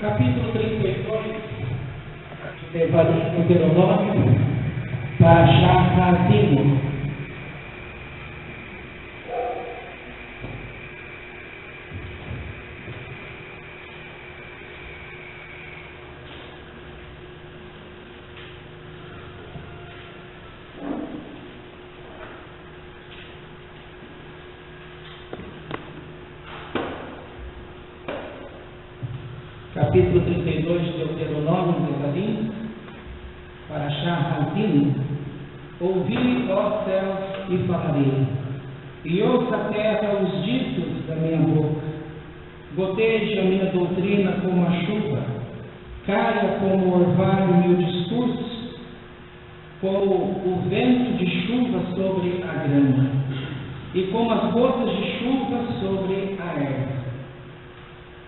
Capítulo 32, Deuteronômio, Parashá Hazino. Capítulo 32 de Deuteronômio, Devarim, Parashá Hazino. Ouvi, ó céus, e falarei, e ouça a terra os ditos da minha boca. Goteje a minha doutrina como a chuva, caia como o orvalho meu discurso, como o vento de chuva sobre a grama, e como as gotas de chuva sobre a erva.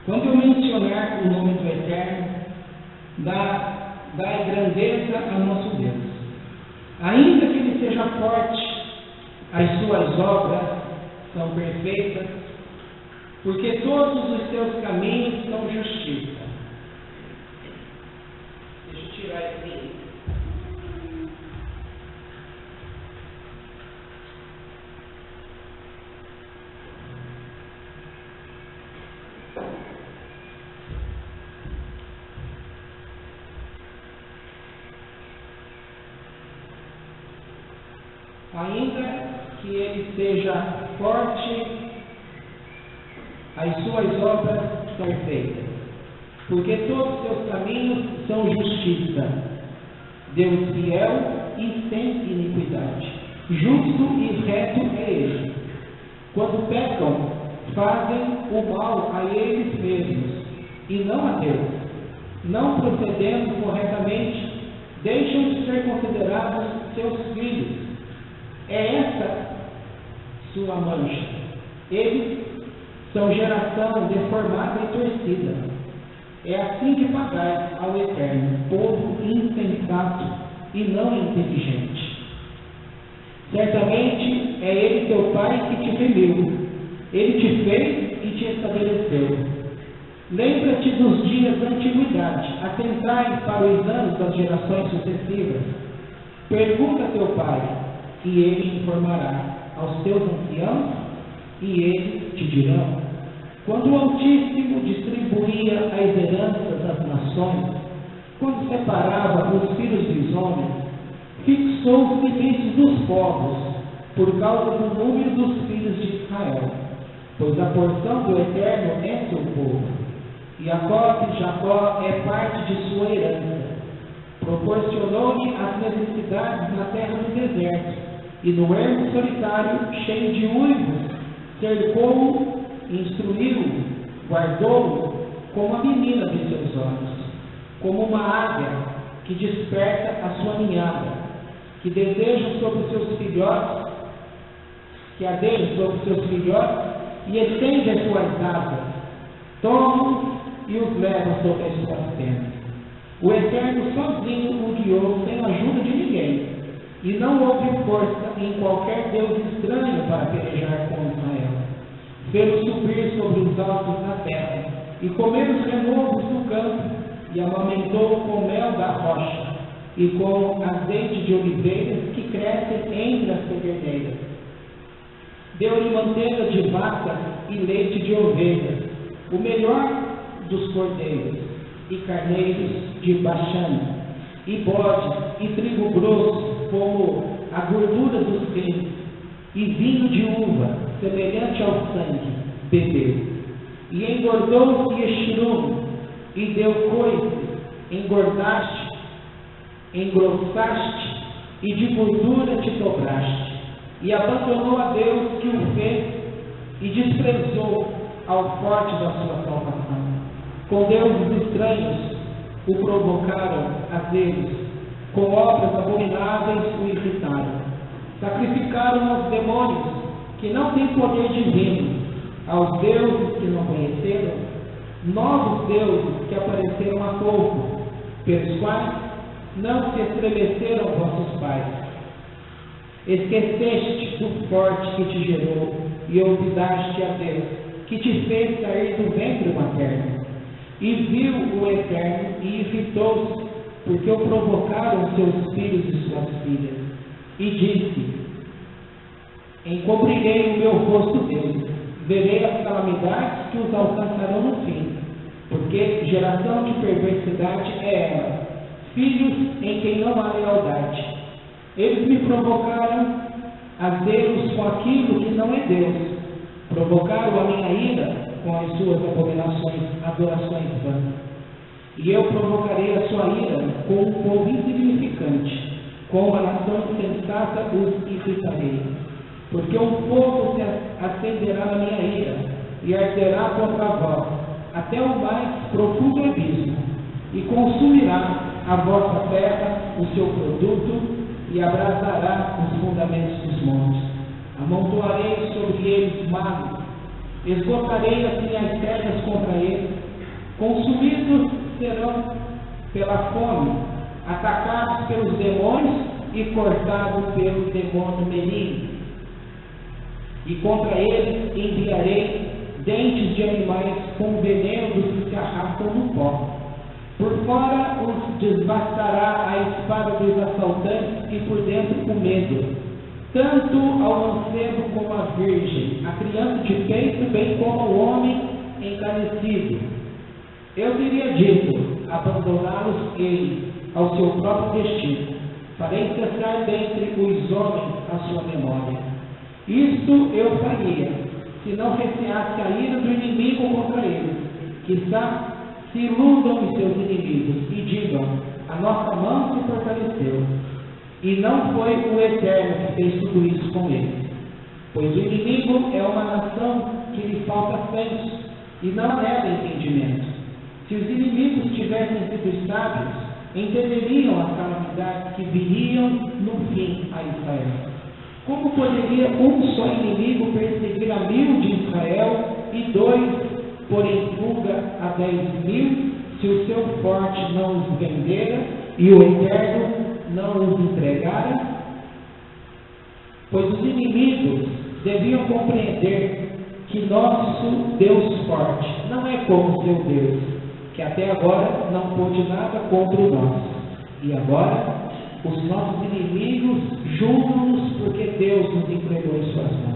Quando eu mencionar o nome do Eterno, dai grandeza a nosso Deus. Ainda que ele seja forte, as suas obras são perfeitas, porque todos os seus caminhos são justiça. Deixa eu tirar esse. Ainda que ele seja forte, as suas obras são perfeitas, porque todos os seus caminhos são justiça. Deus fiel e sem iniquidade, justo e reto é ele. Quando pecam, fazem o mal a eles mesmos e não a Deus. Não procedendo corretamente, deixam de ser considerados seus filhos. É essa sua mancha. Eles são geração deformada e torcida. É assim que pagais ao Eterno, povo insensato e não inteligente. Certamente é Ele teu Pai que te remiu. Ele te fez e te estabeleceu. Lembra-te dos dias da antiguidade, atentai para os anos das gerações sucessivas. Pergunta a teu pai, e ele informará aos teus anciãos, e eles te dirão. Quando o Altíssimo distribuía as heranças das nações, quando separava os filhos dos homens, fixou os limites dos povos, por causa do número dos filhos de Israel, pois a porção do Eterno é seu povo, e a cota de Jacó é parte de sua herança. Proporcionou-lhe as necessidades na terra do deserto, e no ermo solitário, cheio de uivos, cercou-o, instruiu-o, guardou-o como a menina de seus olhos, como uma águia que desperta a sua ninhada, que deseja sobre os seus filhotes, que adeja sobre os seus filhotes e estende as suas asas, toma-os e os leva sobre as suas penas. O Eterno sozinho o guiou sem a ajuda de ninguém, e não houve força em qualquer Deus estranho para pelejar com Israel. Fê-lo subir sobre os altos da terra, e comer os renovos do campo, e amamentou com mel da rocha, e com azeite de oliveiras que crescem entre as pederneiras. Deu-lhe manteiga de vaca e leite de ovelhas, o melhor dos cordeiros, e carneiros de Baxã, e bodes, e trigo grosso, como a gordura dos rins, e vinho de uva, semelhante ao sangue, bebeu. E engordou-se Yeshurun, e deu coices, engordaste, engrossaste, e de gordura te dobraste. E abandonou a Deus que o fez, e desprezou ao forte da sua salvação. Com deuses estranhos o provocaram a Deus, com obras abomináveis o irritaram. Sacrificaram aos demônios, que não têm poder divino, aos deuses que não conheceram, novos deuses que apareceram há pouco, pelos quais não se estremeceram vossos pais. Esqueceste do forte que te gerou, e olvidaste a Deus, que te fez sair do ventre materno. E viu o Eterno e irritou-se, porque o provocaram seus filhos e suas filhas. E disse: encobrirei o meu rosto deles, verei as calamidades que os alcançarão no fim, porque geração de perversidade é ela, filhos em quem não há lealdade. Eles me provocaram a Deus com aquilo que não é Deus, provocaram a minha ira com as suas abominações, adorações vãs. E eu provocarei a sua ira com um povo insignificante, com uma nação insensata os irritarei. Porque um fogo se acenderá na minha ira, e arderá contra vós, até o mais profundo abismo, e consumirá a vossa terra, o seu produto, e abrasará os fundamentos dos montes. Amontoarei sobre eles males, esgotarei as minhas terras contra eles, consumidos serão pela fome, atacados pelos demônios e cortados pelo demônio maligno. E contra eles enviarei dentes de animais com veneno dos que se arrastam no pó. Por fora os desbastará a espada dos assaltantes e por dentro o medo, tanto ao mancebo como à virgem, a criança de peito, bem como ao homem encarecido. Eu teria dito: abandoná-los-ei ao seu próprio destino, farei cessar dentre os homens a sua memória. Isto eu faria, se não receasse a ira do inimigo contra eles. Quizá se iludam os seus inimigos e digam: a nossa mão se fortaleceu. E não foi o Eterno que fez tudo isso com eles. Pois o inimigo é uma nação que lhe falta senso e não nega entendimento. Se os inimigos tivessem sido sábios, entenderiam as calamidades que viriam no fim a Israel. Como poderia um só inimigo perseguir a 1000 de Israel e 2 pôr em fuga a 10.000, se o seu forte não os vendera e o Eterno não os entregara? Pois os inimigos deviam compreender que nosso Deus forte não é como seu Deus, que até agora não pôde nada contra o nosso. E agora os nossos inimigos julgam-nos porque Deus nos entregou em suas mãos.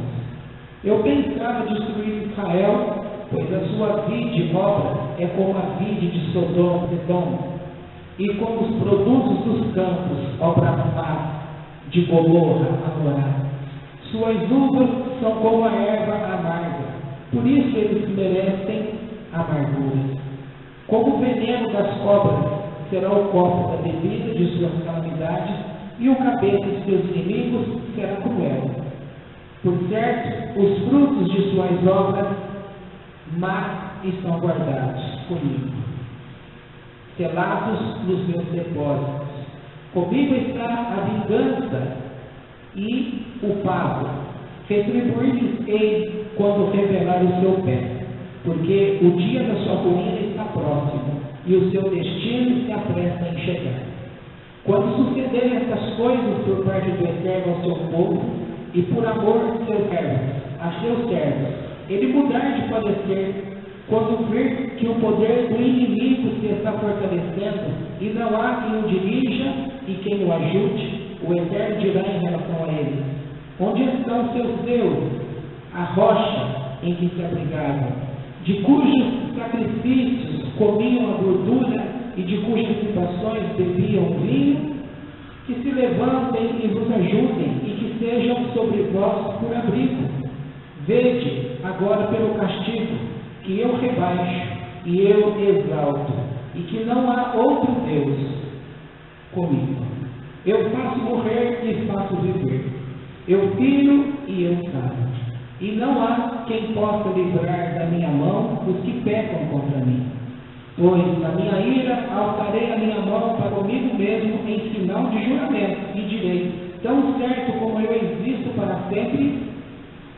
Eu pensava destruir Israel, pois a sua vide obra é como a vide de Sodoma e Edom, e como os produtos dos campos, obra má de Gomorra, Amorá. Suas uvas são como a erva amarga, por isso eles merecem amargura. Como o veneno das cobras será o copo da bebida de suas calamidades, e o cabeça de seus inimigos será cruel. Por certo, os frutos de suas obras más estão guardados comigo, selados nos meus depósitos. Comigo está a vingança e o pago. Retribuir-lhes-ei quando revelar o seu pé, porque o dia da sua ruína está próximo, e o seu destino se apressa em chegar. Quando sucederem estas coisas por parte do Eterno ao seu povo, e por amor de seus servos, a seus servos, ele mudar de parecer, quando vir que o poder do inimigo se está fortalecendo, e não há quem o dirija e quem o ajude, o Eterno dirá em relação a ele: onde estão seus deuses, a rocha em que se abrigavam, de cujos sacrifícios comiam a gordura e de cujas libações bebiam vinho? Que se levantem e vos ajudem, e que sejam sobre vós por abrigo. Vede agora pelo castigo, que eu rebaixo e eu exalto, e que não há outro Deus comigo. Eu faço morrer e faço viver, eu firo e eu saro, e não há quem possa livrar da minha mão os que pecam contra mim. Pois na minha ira alçarei a minha mão para comigo mesmo em sinal de juramento, e direi: tão certo como eu existo para sempre,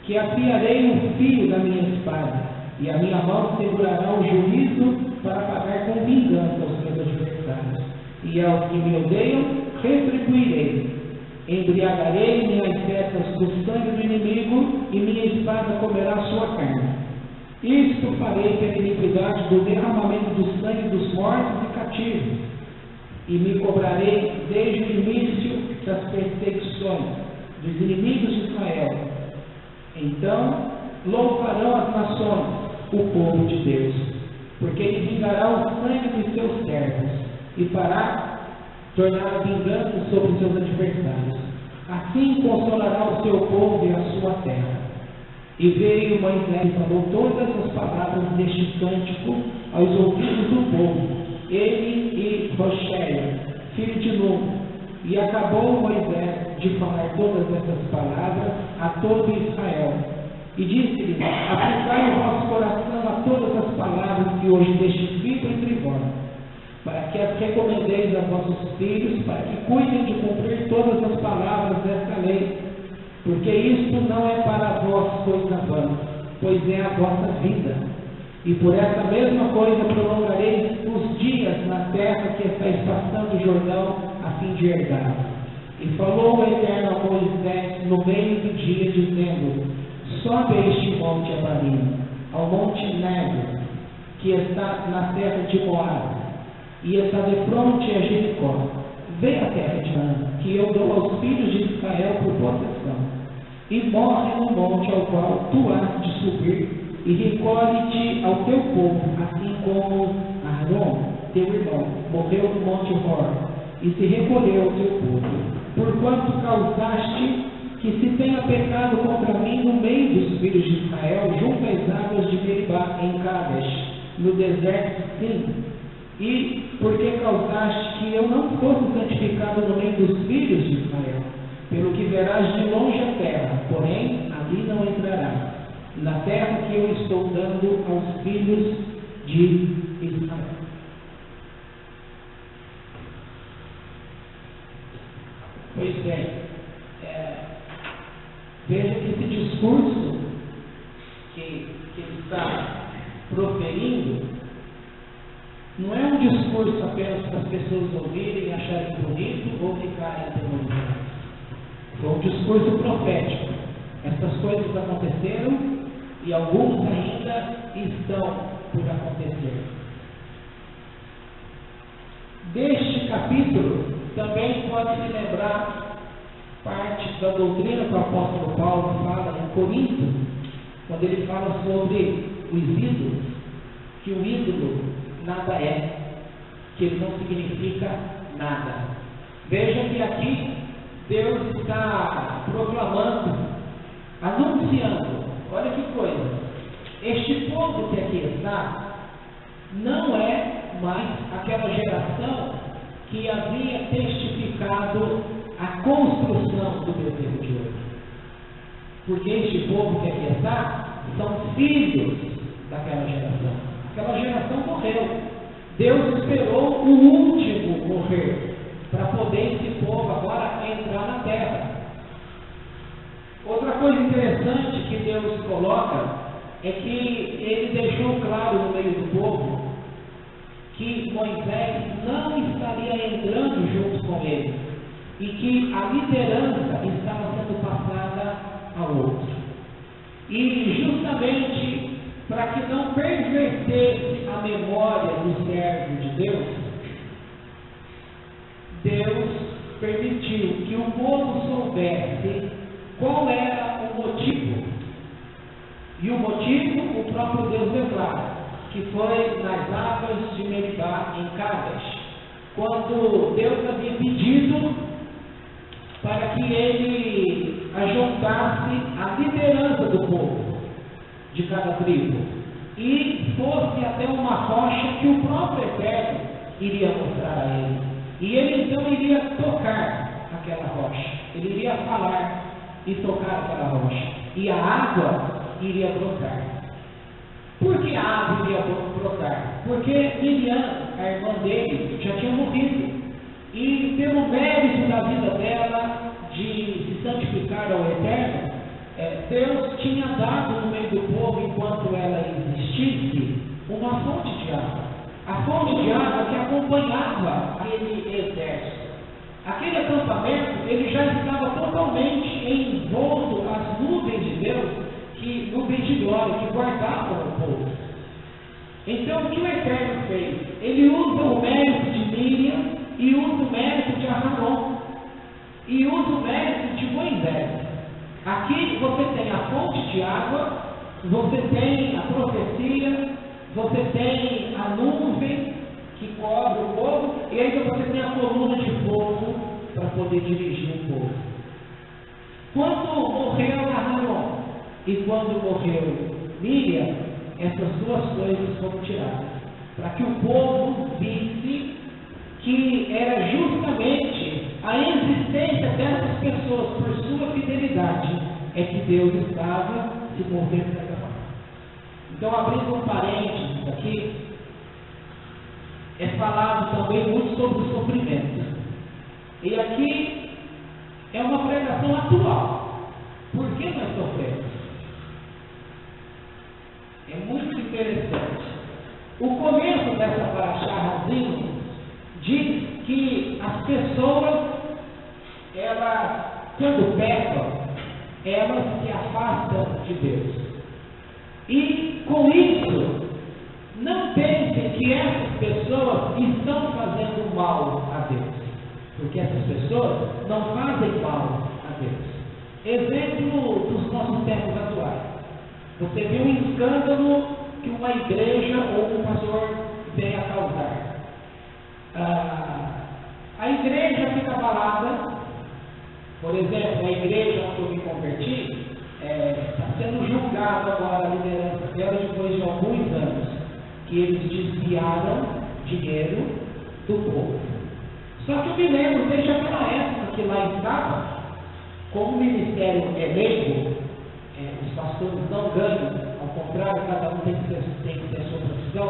que afiarei o fio da minha espada, e a minha mão segurará o juízo para pagar com vingança aos meus adversários, e aos que me odeiam retribuirei. Embriagarei minhas setas do sangue do inimigo, e minha espada comerá sua carne. Isto farei pela iniquidade do derramamento do sangue dos mortos e cativos, e me cobrarei desde o início das perseguições dos inimigos de Israel. Então louvarão as nações o povo de Deus, porque ele vingará o sangue dos seus servos, e fará tornar a vingança sobre seus adversários. Assim consolará o seu povo e a sua terra. E veio Moisés e falou todas as palavras deste cântico aos ouvidos do povo, ele e Roxéia, filho de Nun. E acabou Moisés de falar todas essas palavras a todo Israel. E disse-lhes: aplicai o vosso coração a todas as palavras que hoje testifico entre vós, para que as recomendeis a vossos filhos, para que cuidem de cumprir todas as palavras desta lei. Porque isto não é para vós coisa vã, pois é a vossa vida. E por essa mesma coisa prolongareis os dias na terra que estáis passando o Jordão, a fim de herdar. E falou o Eterno a Moisés no meio do dia, dizendo: sobe a este monte Abarim, ao monte Nebo, que está na terra de Moab, e está de fronte a Jericó. Vê a terra de Canaã, que eu dou aos filhos de Israel por possessão, e morre no monte ao qual tu has de subir, e recolhe-te ao teu povo, assim como Arão, teu irmão, morreu no monte Hor, e se recolheu ao teu povo. Porquanto causaste que se tenha pecado contra mim no meio dos filhos de Israel, junto às águas de Meribá, em Cádiz, no deserto de Sim. E porque causaste que eu não fosse santificado no meio dos filhos de Israel, pelo que verás de longe a terra, porém ali não entrarás, na terra que eu estou dando aos filhos de Israel. Pois bem, veja que esse discurso que ele está proferindo não é um discurso apenas para as pessoas ouvirem e acharem bonito ou ficarem atemorizadas. Foi um discurso profético. Essas coisas aconteceram e alguns ainda estão por acontecer. Deste capítulo também pode se lembrar parte da doutrina que o apóstolo Paulo fala em Corinto, quando ele fala sobre os ídolos, que o ídolo nada é, que ele não significa nada. Veja que aqui Deus está proclamando, anunciando, olha que coisa, este povo que aqui está, não é mais aquela geração que havia testificado a construção do bezerro de ouro. Porque este povo que aqui está, são filhos daquela geração. Aquela geração morreu. Deus esperou o último morrer, para poder esse povo agora entrar na terra. Outra coisa interessante que Deus coloca é que ele deixou claro no meio do povo que Moisés não estaria entrando junto com ele e que a liderança estava sendo passada ao outro. E justamente para que não pervertesse a memória do servo de Deus, Deus permitiu que o povo soubesse qual era o motivo. E o motivo o próprio Deus declara, que foi nas águas de Meribá, em Cádiz, quando Deus havia pedido para que ele ajuntasse a liderança do povo, de cada tribo, e fosse até uma rocha que o próprio Eterno iria mostrar a ele. E ele então iria tocar aquela rocha, ele iria falar e tocar aquela rocha, e a água iria brotar. Por que a água iria brotar? Porque Miriam, a irmã dele, já tinha morrido, e pelo mérito da vida dela de se santificar ao Eterno, Deus tinha dado no meio do povo, enquanto ela existisse, uma fonte de água. A fonte de água que acompanhava aquele exército. Aquele acampamento, ele já estava totalmente envolto às nuvens de Deus, que nuvens de glória que guardavam o povo. Então, o que o Eterno fez? Ele usa o mérito de Miriam e usa o mérito de Arão e usa o mérito de Moisés. Aqui você tem a fonte de água, você tem a profecia, você tem a nuvem que cobre o povo, e ainda você tem a coluna de fogo para poder dirigir o povo. Quando morreu Arão e quando morreu Miriam, essas duas coisas foram tiradas, para que o povo visse que era justamente a existência dessas pessoas por sua fidelidade é que Deus estava se movendo dessa forma. Então, abrindo um parênteses aqui, é falado também muito sobre o sofrimento. E aqui é uma pregação atual. Por que nós sofremos? É muito interessante. O começo dessa paraxá Razino diz que as pessoas, elas, quando pecam, elas se afastam de Deus. E com isso, não pensem que essas pessoas estão fazendo mal a Deus, porque essas pessoas não fazem mal a Deus. Exemplo dos nossos tempos atuais. Você viu um escândalo que uma igreja ou um pastor vem a causar. A igreja fica abalada. Por exemplo, a igreja onde eu me converti está sendo julgada agora a liderança dela depois de alguns anos que eles desviaram dinheiro do povo. Só que eu me lembro desde aquela época que lá estava, como o ministério é leigo, os pastores não ganham, ao contrário, cada um tem que ter a sua profissão.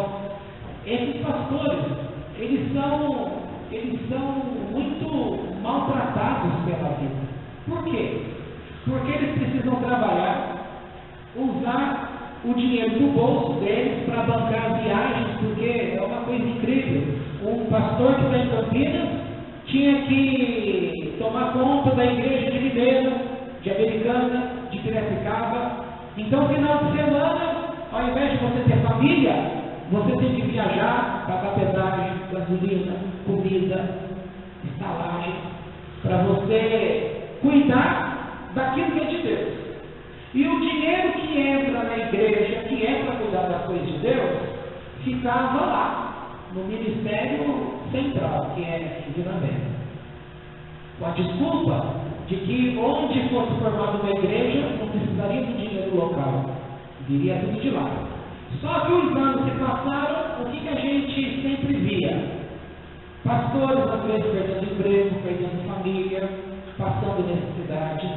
Esses pastores, eles são muito maltratados pela vida. Por quê? Porque eles precisam trabalhar, usar o dinheiro do bolso deles para bancar viagens, porque é uma coisa incrível. Um pastor que está em Campinas tinha que tomar conta da igreja de Ribeira, de Americana, de Piracicaba. Então, final de semana, ao invés de você ter família, você tem que viajar, pagar pedágio, gasolina, comida, estalagem, para você cuidar daquilo que é de Deus. E o dinheiro que entra na igreja, que é para cuidar das coisas de Deus, ficava lá, no Ministério Central, que é em Vila Velha. Com a desculpa de que onde fosse formada uma igreja, não precisaria do dinheiro local, viria tudo de lá. Só que os anos se passaram, o que a gente sempre via? Pastores, às vezes, perdendo emprego, perdendo família, passando necessidade.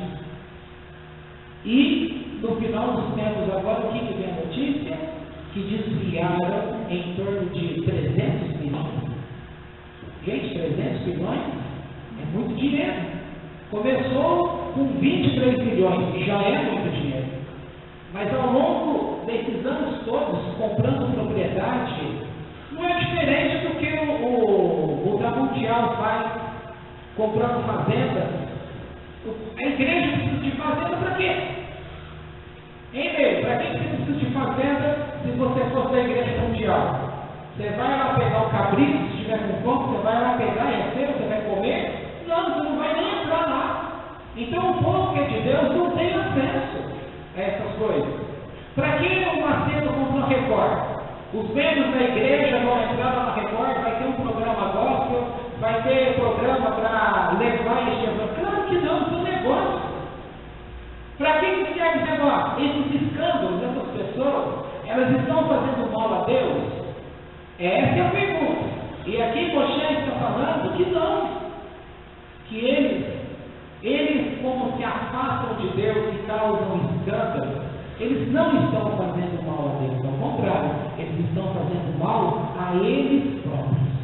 E, no final dos tempos agora, o que vem a notícia? Que desviaram em torno de 300 milhões. Gente, 300 milhões é muito dinheiro. Começou com 23 milhões, que já é muito dinheiro. Mas ao longo desses anos todos, comprando propriedade, não é diferente do que o da Mundial faz, comprando fazenda. A igreja precisa de fazenda para quê? Hein, meu? Para que você precisa de fazenda se você for da igreja mundial? Você vai lá pegar o cabrito, se estiver com fome, você vai lá pegar e é seu, você vai comer? Não, você não vai nem entrar lá. Então o povo que é de Deus não tem acesso a essas coisas. Para que o Macedo comprou a Record? Os membros da igreja vão entrar na Record, vai ter um programa gospel, vai ter programa para levar este evento. Claro que não, isso é um negócio. Para que serve esse negócio? Esses escândalos dessas pessoas, elas estão fazendo mal a Deus? Essa é a pergunta. E aqui Moshe está falando que não. Que eles como se afastam de Deus e causam escândalos, eles não estão fazendo mal a Deus, ao contrário, eles estão fazendo mal a eles próprios.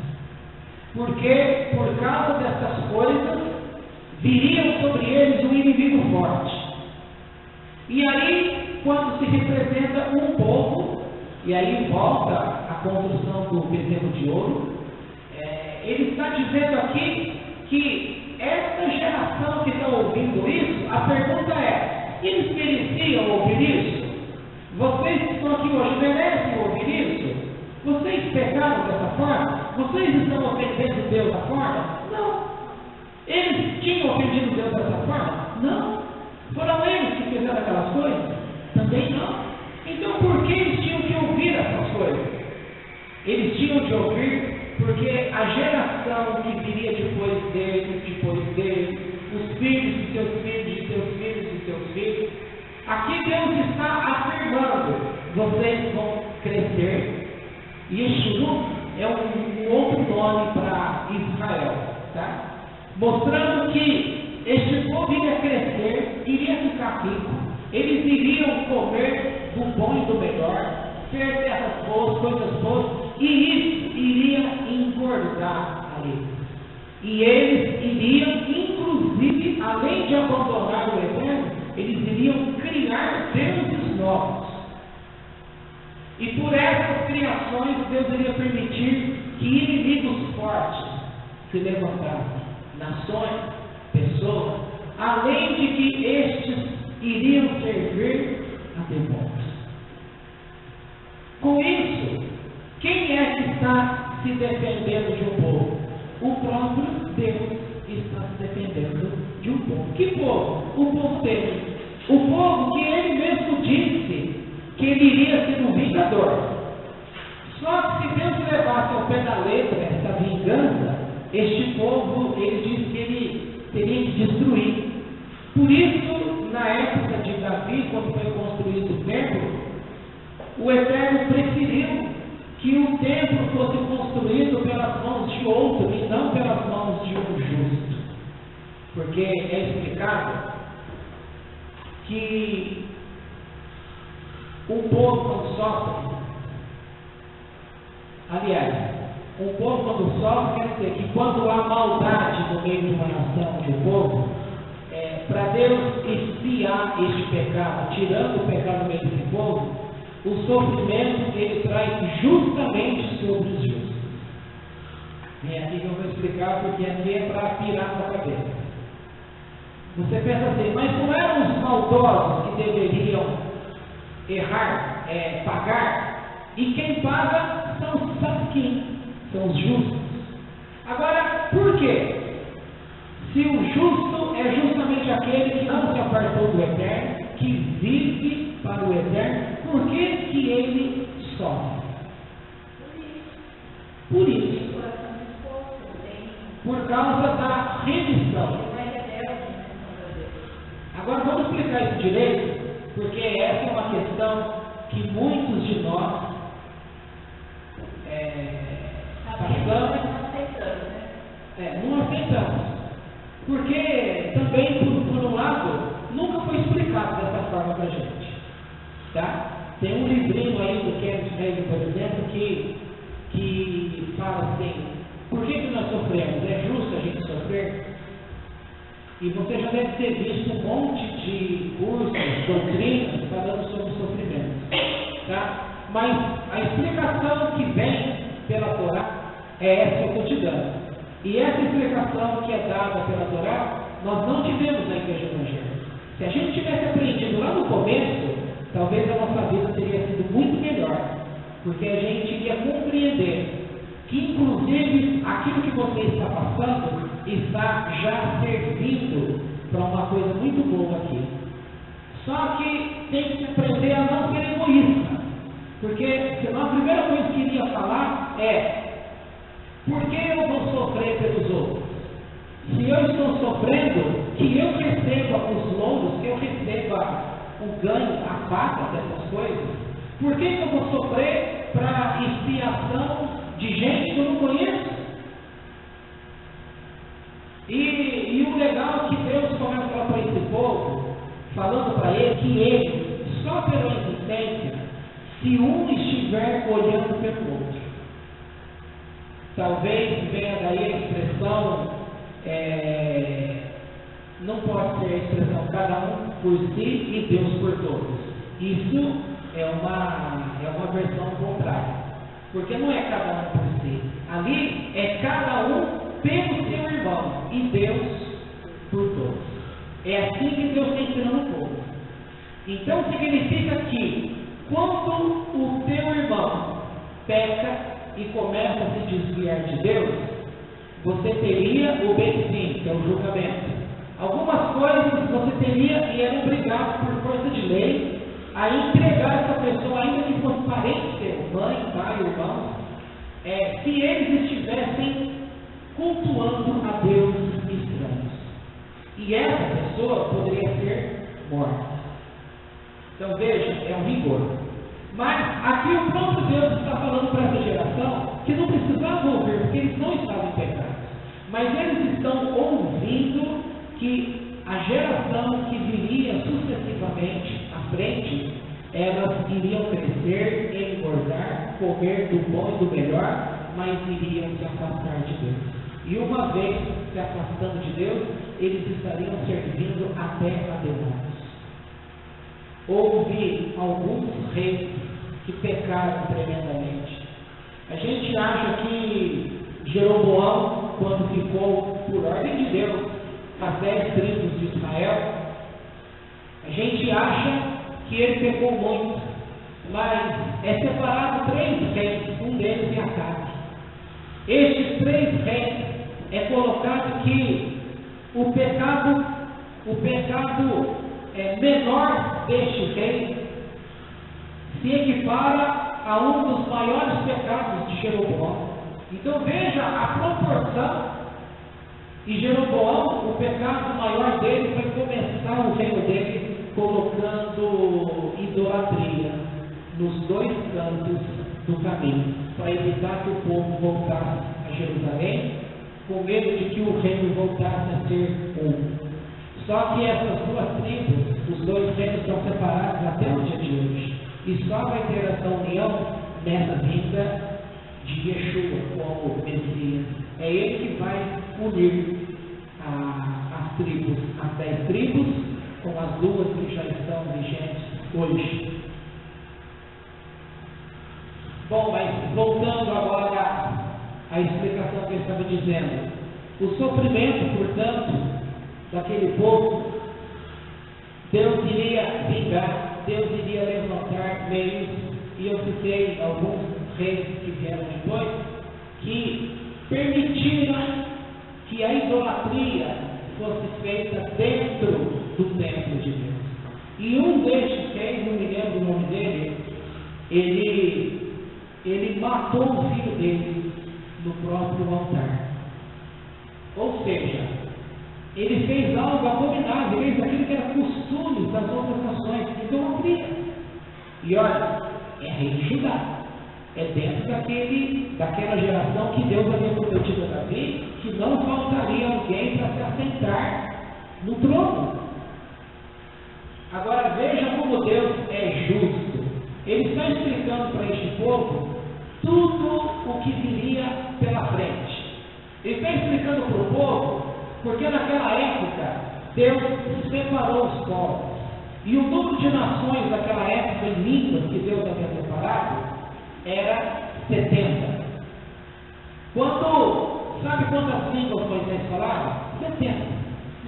Porque, por causa dessas coisas, viriam sobre eles um inimigo forte. E aí, quando se representa um povo, e aí volta a construção do bezerro de ouro, ele está dizendo aqui que essa geração que está ouvindo isso, a pergunta é: eles mereciam ouvir isso? Vocês que estão aqui hoje merecem ouvir isso? Vocês pecaram dessa forma? Vocês estão ofendendo Deus dessa forma? Não. Eles tinham ofendido Deus dessa forma? Não. Foram eles que fizeram aquelas coisas? Também não. Então por que eles tinham que ouvir essas coisas? Eles tinham de ouvir porque a geração que viria depois dele, os filhos de seus filhos, de seus filhos, de seus filhos, aqui Deus está afirmando: vocês vão crescer. Yeshua é um outro nome para Israel, tá? Mostrando que este povo iria crescer, iria ficar rico, eles iriam comer do bom e do melhor, ter terras boas, coisas boas, e isso iria engordar a eles. E eles iriam, inclusive, além de abandonar o Eterno, eles iriam criar deuses novos. E por essas criações, Deus iria permitir que inimigos fortes se levantassem, nações, pessoas, além de que estes iriam servir a demônios. Com isso, quem é que está se defendendo de um povo? O próprio Deus está se defendendo de um povo. Que povo? O povo dele. O povo que ele mesmo disse que ele iria ser um vingador. Só que se Deus levasse ao pé da letra essa vingança, este povo, ele disse que ele teria que destruir. Por isso, na época de Davi, quando foi construído o templo, o Eterno preferiu que o templo fosse construído pelas mãos de outro e não pelas mãos de um justo. Porque é explicado que um povo quando sofre, aliás, um povo quando sofre, quer dizer que quando há maldade no meio de uma nação, de um povo, para Deus expiar este pecado, tirando o pecado no meio desse povo, o sofrimento ele traz justamente sobre os justos. Vem aqui que eu vou explicar, porque aqui é para pirar na cabeça. Você pensa assim, mas não eram os maldosos que deveriam errar, pagar? E quem paga são os saquinhos, são os justos. Agora, por quê? Se o justo é justamente aquele que não se apartou do Eterno, que vive para o Eterno, por que ele sofre? Por isso. Por causa da remissão. Agora vamos explicar isso direito, porque essa é uma questão que muitos de nós passamos, não aceitamos. Porque também, por um lado, nunca foi explicado dessa forma para a gente. Tá? Tem um livrinho aí do Kenneth Hagin, por exemplo, que fala assim: por que nós sofremos? É justo a gente sofrer? E você já deve ter visto um monte de cursos, doutrinas, falando sobre sofrimento. Tá? Mas a explicação que vem pela Torá é essa que eu estou te dando. E essa explicação que é dada pela Torá, nós não tivemos na igreja evangélica. Se a gente tivesse aprendido lá no começo, talvez a nossa vida teria sido muito melhor, porque a gente iria compreender que, inclusive, aquilo que você está passando está já servindo para uma coisa muito boa aqui. Só que tem que aprender a não ser egoísta, porque senão a primeira coisa que iria falar é: por que eu vou sofrer pelos outros? Se eu estou sofrendo, que eu receba os louros, que eu receba o ganho, a paga dessas coisas. Por que eu vou sofrer para expiação de gente que eu não conheço? E o legal é que Deus começa a falar para esse povo, falando para ele que ele só pela existência se um estiver olhando pelo outro. Talvez venha daí a expressão, não pode ser a expressão cada um por si e Deus por todos. Isso é uma versão contrária, porque não é cada um por si. Ali é cada um pelo seu irmão e Deus por todos. É assim que Deus está ensinando o povo. Então significa que quando o teu irmão peca e começa a se desviar de Deus, você teria o benefício, que é o julgamento. Algumas coisas você teria e era obrigado por força de lei a entregar essa pessoa, ainda que fosse parente seu, mãe, pai, irmão, se eles estivessem cultuando a Deus estranhos. E essa pessoa poderia ser morta. Então veja, é um rigor. Mas aqui o próprio Deus está falando para essa geração que não precisava ouvir, porque eles não estavam em pecado. Mas eles estão ouvindo que a geração que viria sucessivamente à frente, elas iriam crescer, engordar, comer do bom e do melhor, mas iriam se afastar de Deus. E uma vez se afastando de Deus, eles estariam servindo até a demônios. Houve alguns reis que pecaram tremendamente. A gente acha que Jeroboão, quando ficou por ordem de Deus as 10 tribos de Israel, a gente acha que ele pecou muito, mas é separado 3 reis, um deles é Acabe. Estes 3 reis é colocado que o pecado menor deste rei se equipara a um dos maiores pecados de Jeroboão. Então veja a proporção. E Jeroboão, o pecado maior dele foi começar o reino dele colocando idolatria nos 2 cantos do caminho, para evitar que o povo voltasse a Jerusalém, com medo de que o reino voltasse a ser um. Só que essas 2 tribos, os 2 reinos estão separados até o dia de hoje. E só vai ter essa união nessa vinda de Yeshua como Messias. É ele que vai unir as tribos, as 10 tribos, com as 2 que já estão vigentes hoje. Bom, mas voltando agora à explicação que eu estava dizendo. O sofrimento, portanto, daquele povo, Deus iria vingar, Deus iria levantar meios, e eu citei alguns reis que vieram depois, que permitiram que a idolatria fosse feita dentro do templo de Deus. E um destes reis, não me lembro o nome dele, ele matou o filho dele no próprio altar. Ou seja, ele fez algo abominável, fez aquilo que era costume das outras nações, idolatria. E olha, é rei de Judá. É dentro daquela geração que Deus havia prometido a Davi, que não faltaria alguém para se assentar no trono. Agora veja como Deus é justo. Ele está explicando para este povo tudo o que viria pela frente. Ele está explicando para o povo, porque naquela época Deus separou os povos. E o número de nações daquela época em línguas que Deus havia separado era 70. Sabe quantas línguas Moisés falava? 70.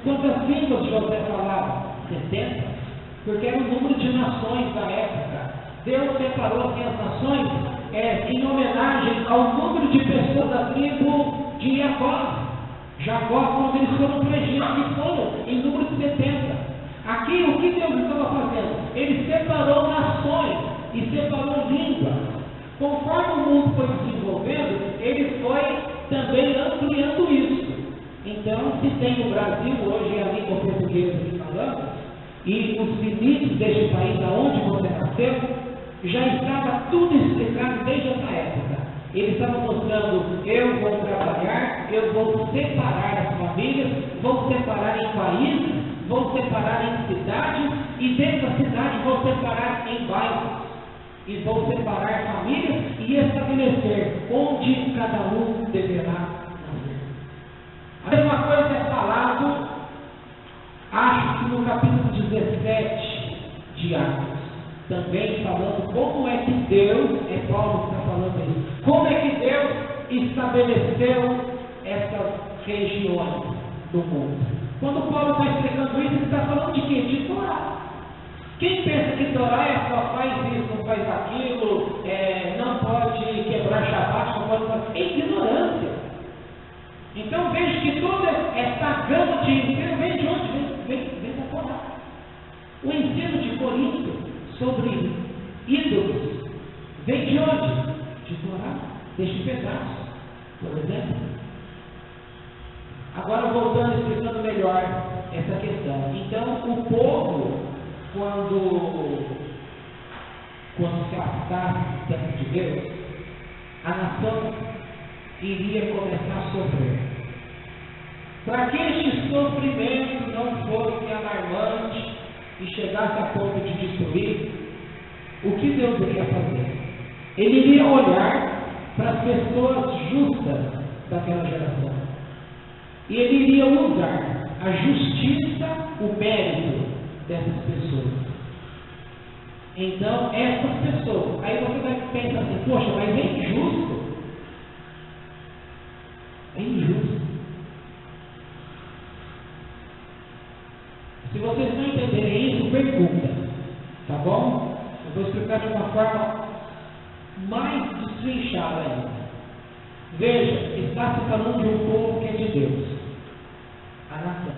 Quantas línguas José falava? 70. Porque era o número de nações da época. Deus separou assim as nações em homenagem ao número de pessoas da tribo de Jacó. Jacó, quando eles foram para o Egito, que foram em número de 70. Aqui, o que Deus estava fazendo? Ele separou nações e separou línguas. Conforme o mundo foi desenvolvendo, ele foi também ampliando isso. Então, se tem no Brasil hoje a língua portuguesa que falamos, e os limites deste país, aonde você nasceu, já estava tudo explicado desde essa época. Ele estava mostrando: eu vou trabalhar, eu vou separar as famílias, vou separar em países, vou separar em cidades, e dentro da cidade vou separar em bairros. E vou separar famílias e estabelecer onde cada um deverá nascer. A mesma coisa é falado, acho que no capítulo 17 de Atos, também falando como é que Deus, Paulo que está falando aí, como é que Deus estabeleceu essas regiões do mundo. Quando Paulo está explicando isso, ele está falando de quê? De Torá. Quem pensa que Torá é só faz isso, não faz aquilo, não pode quebrar Shabat, não pode fazer, é ignorância. Então veja que toda essa gama de ensino vem de onde? Vem da Torá. O ensino de Corinto sobre ídolos vem de onde? De Torá, deste pedaço, por exemplo. Agora voltando, explicando melhor essa questão. Então o povo, quando se afastasse do tempo de Deus, a nação iria começar a sofrer. Para que este sofrimento não fosse alarmante e chegasse a ponto de destruir, o que Deus iria fazer? Ele iria olhar para as pessoas justas daquela geração. E ele iria usar a justiça, o mérito dessas pessoas. Então, essas pessoas, aí você vai pensar assim, poxa, mas é injusto. É injusto. Se vocês não entenderem isso, pergunta, tá bom? Eu vou explicar de uma forma mais destrinchada ainda. Veja, está se falando de um povo que é de Deus, a nação.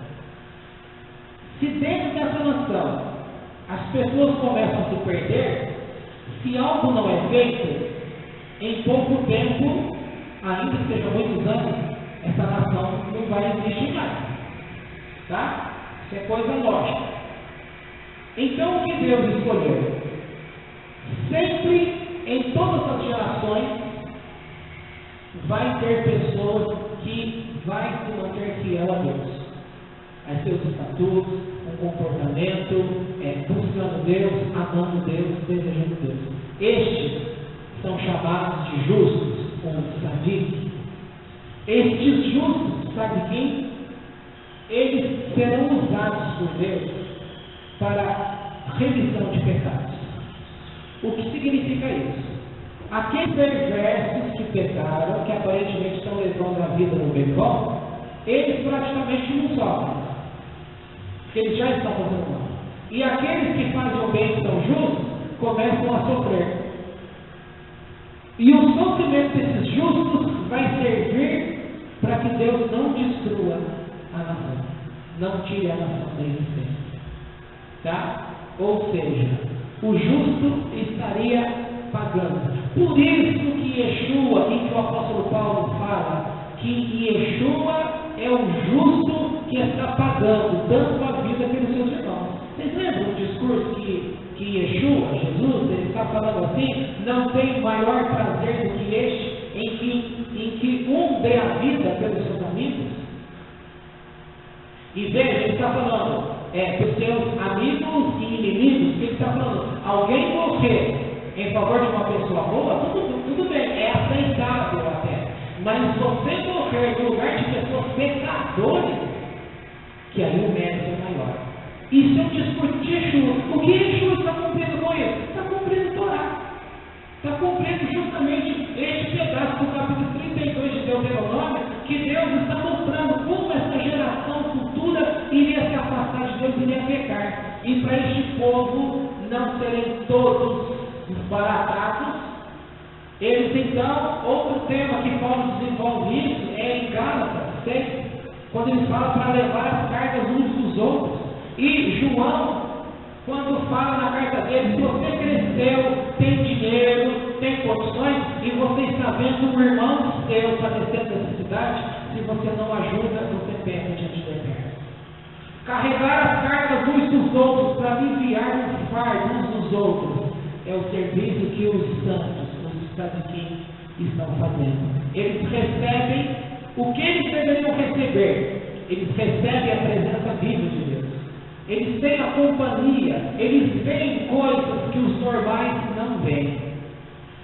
Se dentro dessa nação as pessoas começam a se perder, se algo não é feito, em pouco tempo, ainda que sejam muitos anos, essa nação não vai existir mais. Tá? Isso é coisa lógica. Então o que Deus escolheu? Sempre, em todas as gerações, vai ter pessoas que vai se manter fiel a Deus, a seus estatutos, um comportamento, buscando Deus, amando Deus, desejando Deus. Estes são chamados de justos, ou sadiques. Estes justos, sabe quem? Eles serão usados por Deus para remissão de pecados. O que significa isso? Aqueles perversos que pecaram, que aparentemente estão levando a vida no bem bom, eles praticamente não sofrem, porque eles já estão fazendo mal. E aqueles que fazem o bem e são justos, começam a sofrer. E o sofrimento desses justos vai servir para que Deus não destrua a nação, não tire a nação da existência. Tá? Ou seja, o justo estaria pagando. Por isso que Yeshua, e que o apóstolo Paulo fala, que Yeshua é o justo que está pagando, dando a vida pelos seus irmãos. Vocês lembram do discurso que Yeshua, Jesus, ele está falando assim, não tem maior prazer do que este, em que um dê a vida pelos seus amigos? E veja, ele está falando dos seus amigos e inimigos, ele está falando, alguém morrer em favor de uma pessoa boa, tudo bem, é aceitável até. Mas você morrer no lugar de pessoas pecadoras, que aí o mérito é maior. Isso é um discurso de Yeshua. O que Yeshua está cumprindo com isso? Está cumprindo o Torá. Está cumprindo justamente este pedaço do capítulo 32 de Deuteronômio, que Deus está mostrando como essa geração futura iria se afastar de Deus e iria pecar. E para este povo não serem todos desbaratados, eles então, outro tema que Paulo desenvolve isso é em Gálatas 6, quando ele fala para levar as cargas uns dos outros. E João, quando fala na carta dele, se você cresceu, tem dinheiro, tem condições, e você está vendo um irmão seu padecendo necessidade, se você não ajuda, você perde diante do Eterno. Carregar as cargas uns dos outros para aliviar o fardo uns dos outros é o serviço que os santos, os tzadikim, estão fazendo. Eles recebem o que eles deveriam receber. Eles recebem a presença viva de Deus. Eles têm a companhia. Eles veem coisas que os normais não veem.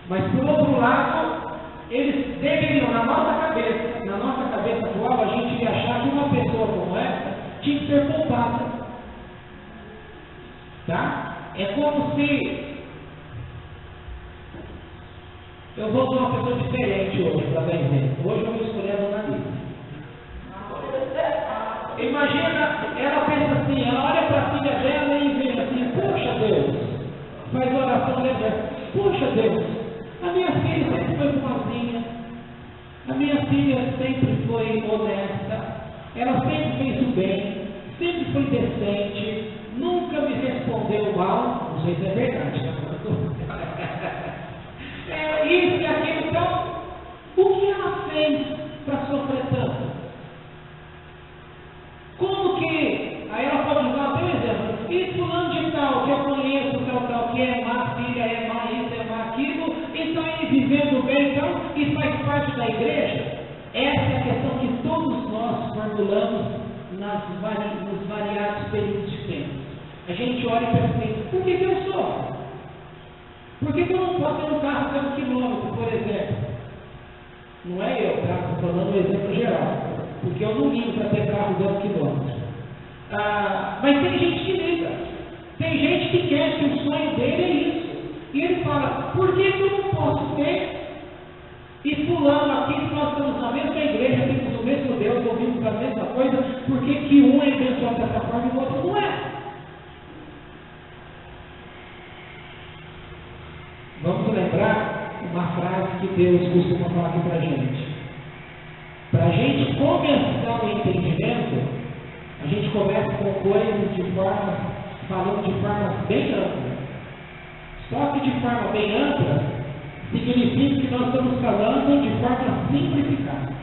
Mas por outro lado, eles deveriam, na nossa cabeça atual, a gente iria achar que uma pessoa como essa tinha que ser poupada. Tá? É como se eu vou usar uma pessoa diferente hoje para dar exemplo. Hoje eu vou escolher a Dona Lívia. Imagina, ela pensa assim, ela olha para a filha dela e vê assim, poxa Deus, sempre foi honesta, ela sempre fez o bem, sempre foi decente, nunca me respondeu mal, não sei se é verdade, né? Isso e aquilo. Então, o que ela fez para sofrer tanto? Como que, aí ela pode dar até um exemplo, e fulano de tal, que eu conheço, tal, que é má filha, é má isso, é má aquilo, então ele vivendo bem, então, e faz parte da igreja? Essa é a questão que todos nós formulamos nos variados períodos de tempo. A gente olha e pensa, por que eu sofro? Por que eu não posso ter um carro de 0 quilômetro, por exemplo? Não é eu, tá? Estou falando um exemplo geral. Porque eu não ligo para ter carro de 0 quilômetros. Mas tem gente que liga. Tem gente que quer, que o sonho dele é isso. E ele fala, por que eu não posso ter? E fulano aqui, nós estamos na mesma igreja, temos o mesmo Deus, ouvimos a mesma coisa, por que um é abençoado dessa forma e o outro não é? Vamos lembrar uma frase que Deus costuma falar aqui para a gente. Para a gente começar o entendimento, a gente começa com coisas falando de forma bem ampla. Só que de forma bem ampla, significa que nós estamos falando de forma simplificada.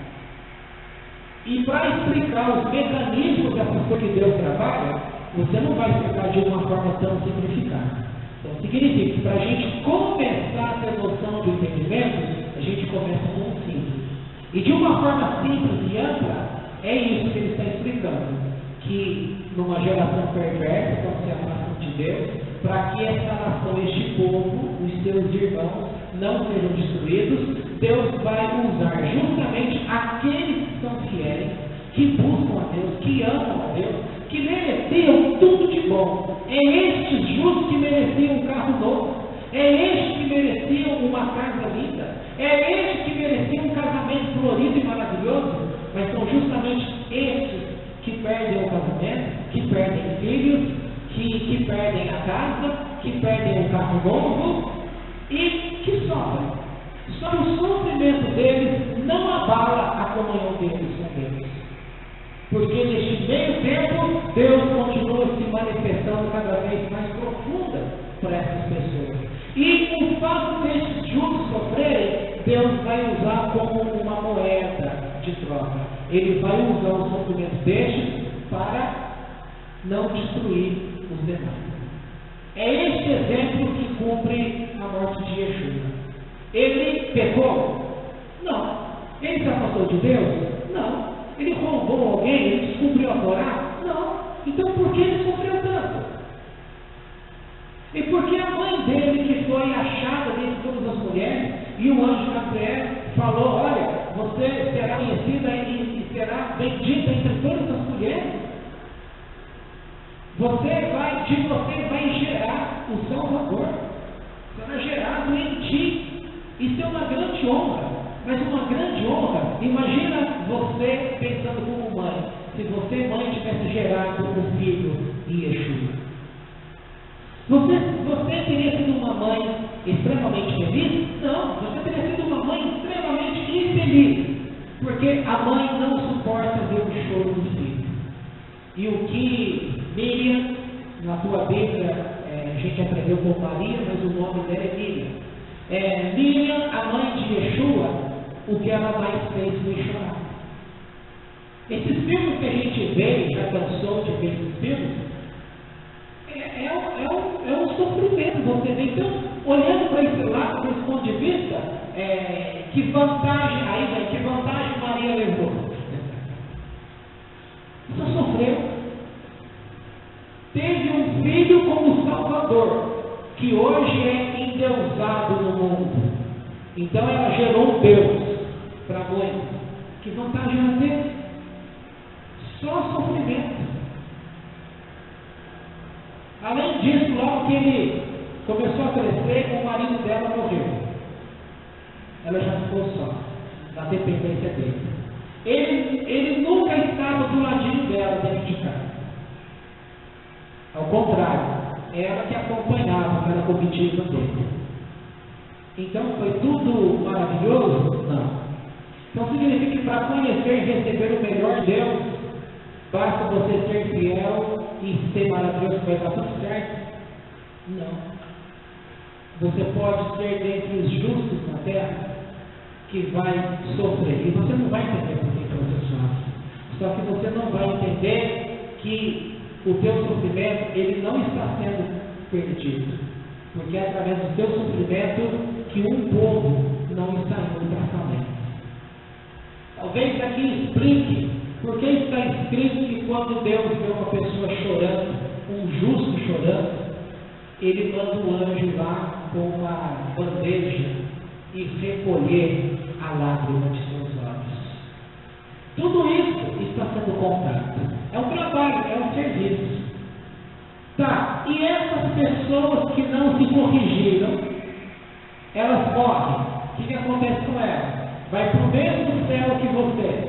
E para explicar os mecanismos dessas coisas que Deus trabalha, você não vai explicar de uma forma tão simplificada. Então, significa que para a gente começar a ter noção do entendimento, a gente começa com um simples. E de uma forma simples e ampla, é isso que ele está explicando. Que numa geração perversa, quando se afastam de Deus, para que essa nação, este povo, os seus irmãos, não sejam destruídos, Deus vai usar justamente aqueles que são fiéis, que buscam a Deus, que amam a Deus, que mereciam tudo de bom. É estes justos que mereciam um carro novo, é estes que mereciam uma casa linda, é estes que mereciam um casamento florido e maravilhoso, mas são justamente estes que perdem o casamento, que perdem filhos, que perdem a casa, que perdem o carro novo e que sofrem. Só o sofrimento deles não abala a comunhão deles com Deus. Porque neste meio tempo, Deus continua se manifestando cada vez mais profunda para essas pessoas. E o fato desses justos sofrerem, Deus vai usar como uma moeda de troca. Ele vai usar o sofrimento destes para não destruir os demais. É este exemplo que cumpre a morte de Yeshua. Ele pecou? Não. Ele se afastou de Deus? Não. Ele roubou alguém? Ele descumpriu a Torá? Não. Então por que ele sofreu tanto? E por que a mãe dele, que foi achada dentre todas as mulheres, e o anjo Gabriel falou, olha, você será conhecida e será bendita entre todas as mulheres? De você vai gerar o Salvador, será gerado em ti. Isso é uma grande honra, mas uma grande honra. Imagina você pensando como mãe, se você, mãe, tivesse gerado o filho de Yeshua. Você teria sido uma mãe extremamente feliz? Não, você teria sido uma mãe extremamente infeliz, porque a mãe não suporta ver o choro do filho. E o que Miriam, na tua Bíblia, a gente aprendeu com Maria, mas o nome dela é Miriam. Miriam, a mãe de Yeshua, o que ela mais fez foi chorar. Esses filmes que a gente vê, já cansou de ver esses filmes, é um sofrimento, você vê. Então, olhando para esse lado, desse ponto de vista, que vantagem, que vantagem Maria levou? Só sofreu. Teve um filho como Salvador, que hoje é endeusado no mundo. Então ela gerou um Deus para muitos. Que vantagem ela teve? Só sofrimento. Além disso, logo que ele começou a crescer, o marido dela morreu. Ela já ficou só, na dependência dele. Ele nunca estava do ladinho dela dentro de casa. Ao contrário, ela que acompanhava aquela comitiva dele. Então foi tudo maravilhoso? Não. Então significa que para conhecer e receber o melhor Deus, basta você ser fiel e ser maravilhoso, vai dar tudo certo? Não. Você pode ser dentre os justos na terra que vai sofrer. E você não vai entender por que você sofre. Só que você não vai entender que o teu sofrimento, ele não está sendo perdido. Porque é através do teu sofrimento que um povo não está indo para a falência. Talvez aqui explique por que está escrito que quando Deus vê uma pessoa chorando, um justo chorando, ele manda um anjo lá com uma bandeja e recolher a lágrima de seus olhos. Tudo isso está sendo contado. É um trabalho, é um serviço. Tá, e essas pessoas que não se corrigiram, elas morrem. O que acontece com elas? Vai para o mesmo céu que você.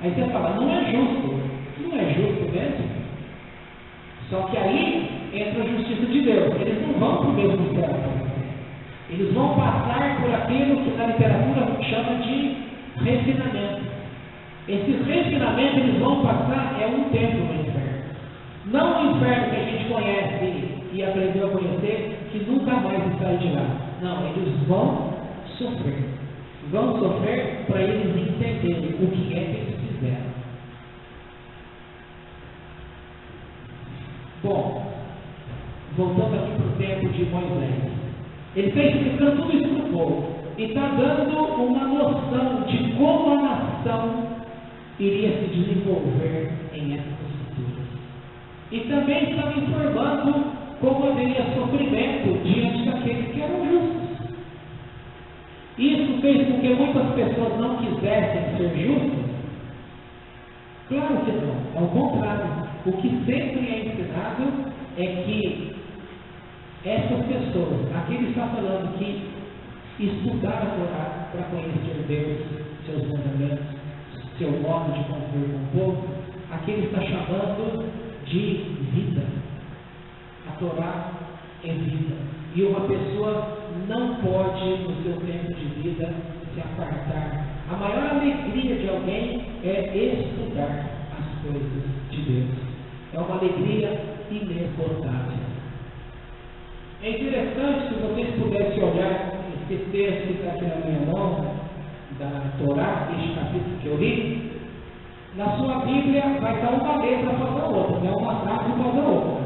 Aí você fala, não é justo. Não é justo mesmo? Só que aí entra a justiça de Deus. Eles não vão para o mesmo céu. Eles vão passar por aquilo que na literatura chama de refinamento. Esses refinamentos eles vão passar um tempo no inferno. Não o inferno que a gente conhece e aprendeu a conhecer, que nunca mais sai de lá. Não, eles vão sofrer. Vão sofrer para eles entenderem o que é que eles fizeram. Bom, voltando aqui para o tempo de Moisés. Ele está explicando tudo isso para o povo. E está dando uma noção de como a nação iria se desenvolver em épocas futuras. E também está informando como haveria sofrimento diante daqueles que eram justos. Isso fez com que muitas pessoas não quisessem ser justas? Claro que não, ao contrário. O que sempre é ensinado é que essas pessoas, aqui ele está falando que estudar a Torá para conhecer Deus, seus mandamentos, seu modo de conviver com o povo, aqui ele está chamando de vida. A Torá é vida. E uma pessoa não pode, no seu tempo de vida, se apartar. A maior alegria de alguém é estudar as coisas de Deus. É uma alegria inesgotável. É interessante se vocês pudessem olhar esse texto que está aqui na minha mão, da Torá, este capítulo que eu li. Na sua Bíblia vai dar uma letra após a outra, né? Uma frase após a outra.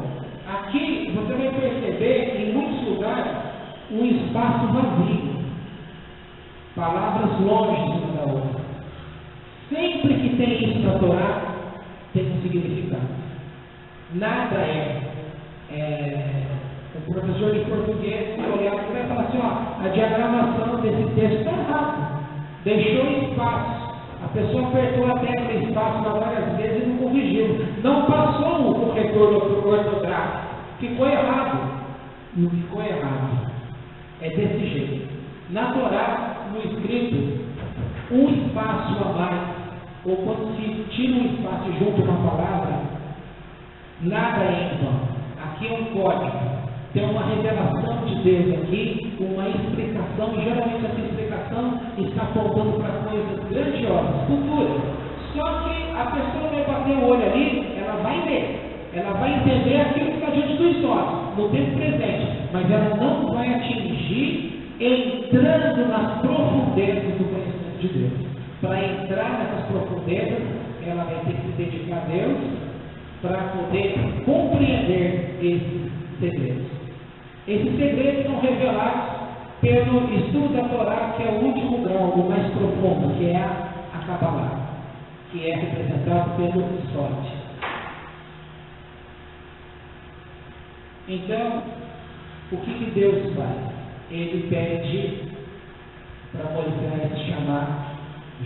Aqui você vai perceber em muitos lugares um espaço vazio, palavras longe uma da outra. Sempre que tem isso na Torá, tem um significado. Nada o professor de português vai olhar e vai falar assim, ó, a diagramação desse texto está errada. Deixou espaço. A pessoa apertou a tecla espaço várias vezes e não corrigiu. Não passou o corretor ortográfico. Ficou errado. Não ficou errado. É desse jeito. Na Torá, no escrito, um espaço a mais, ou quando se tira um espaço junto com a palavra, nada é em vão. Aqui é um código. Tem uma revelação de Deus aqui, uma explicação, e geralmente essa explicação está apontando para coisas grandiosas, futuras. Só que a pessoa vai bater o olho ali, ela vai ler, ela vai entender aquilo que está diante dos olhos, no tempo presente, mas ela não vai atingir entrando nas profundezas do conhecimento de Deus. Para entrar nessas profundezas, ela vai ter que se dedicar a Deus para poder compreender esses segredos. Esses segredos são revelados pelo estudo da Torá, que é o último grau, o mais profundo, que é a Kabbalah, que é representado pelo Sot. Então, o que Deus faz? Ele pede para Moisés chamar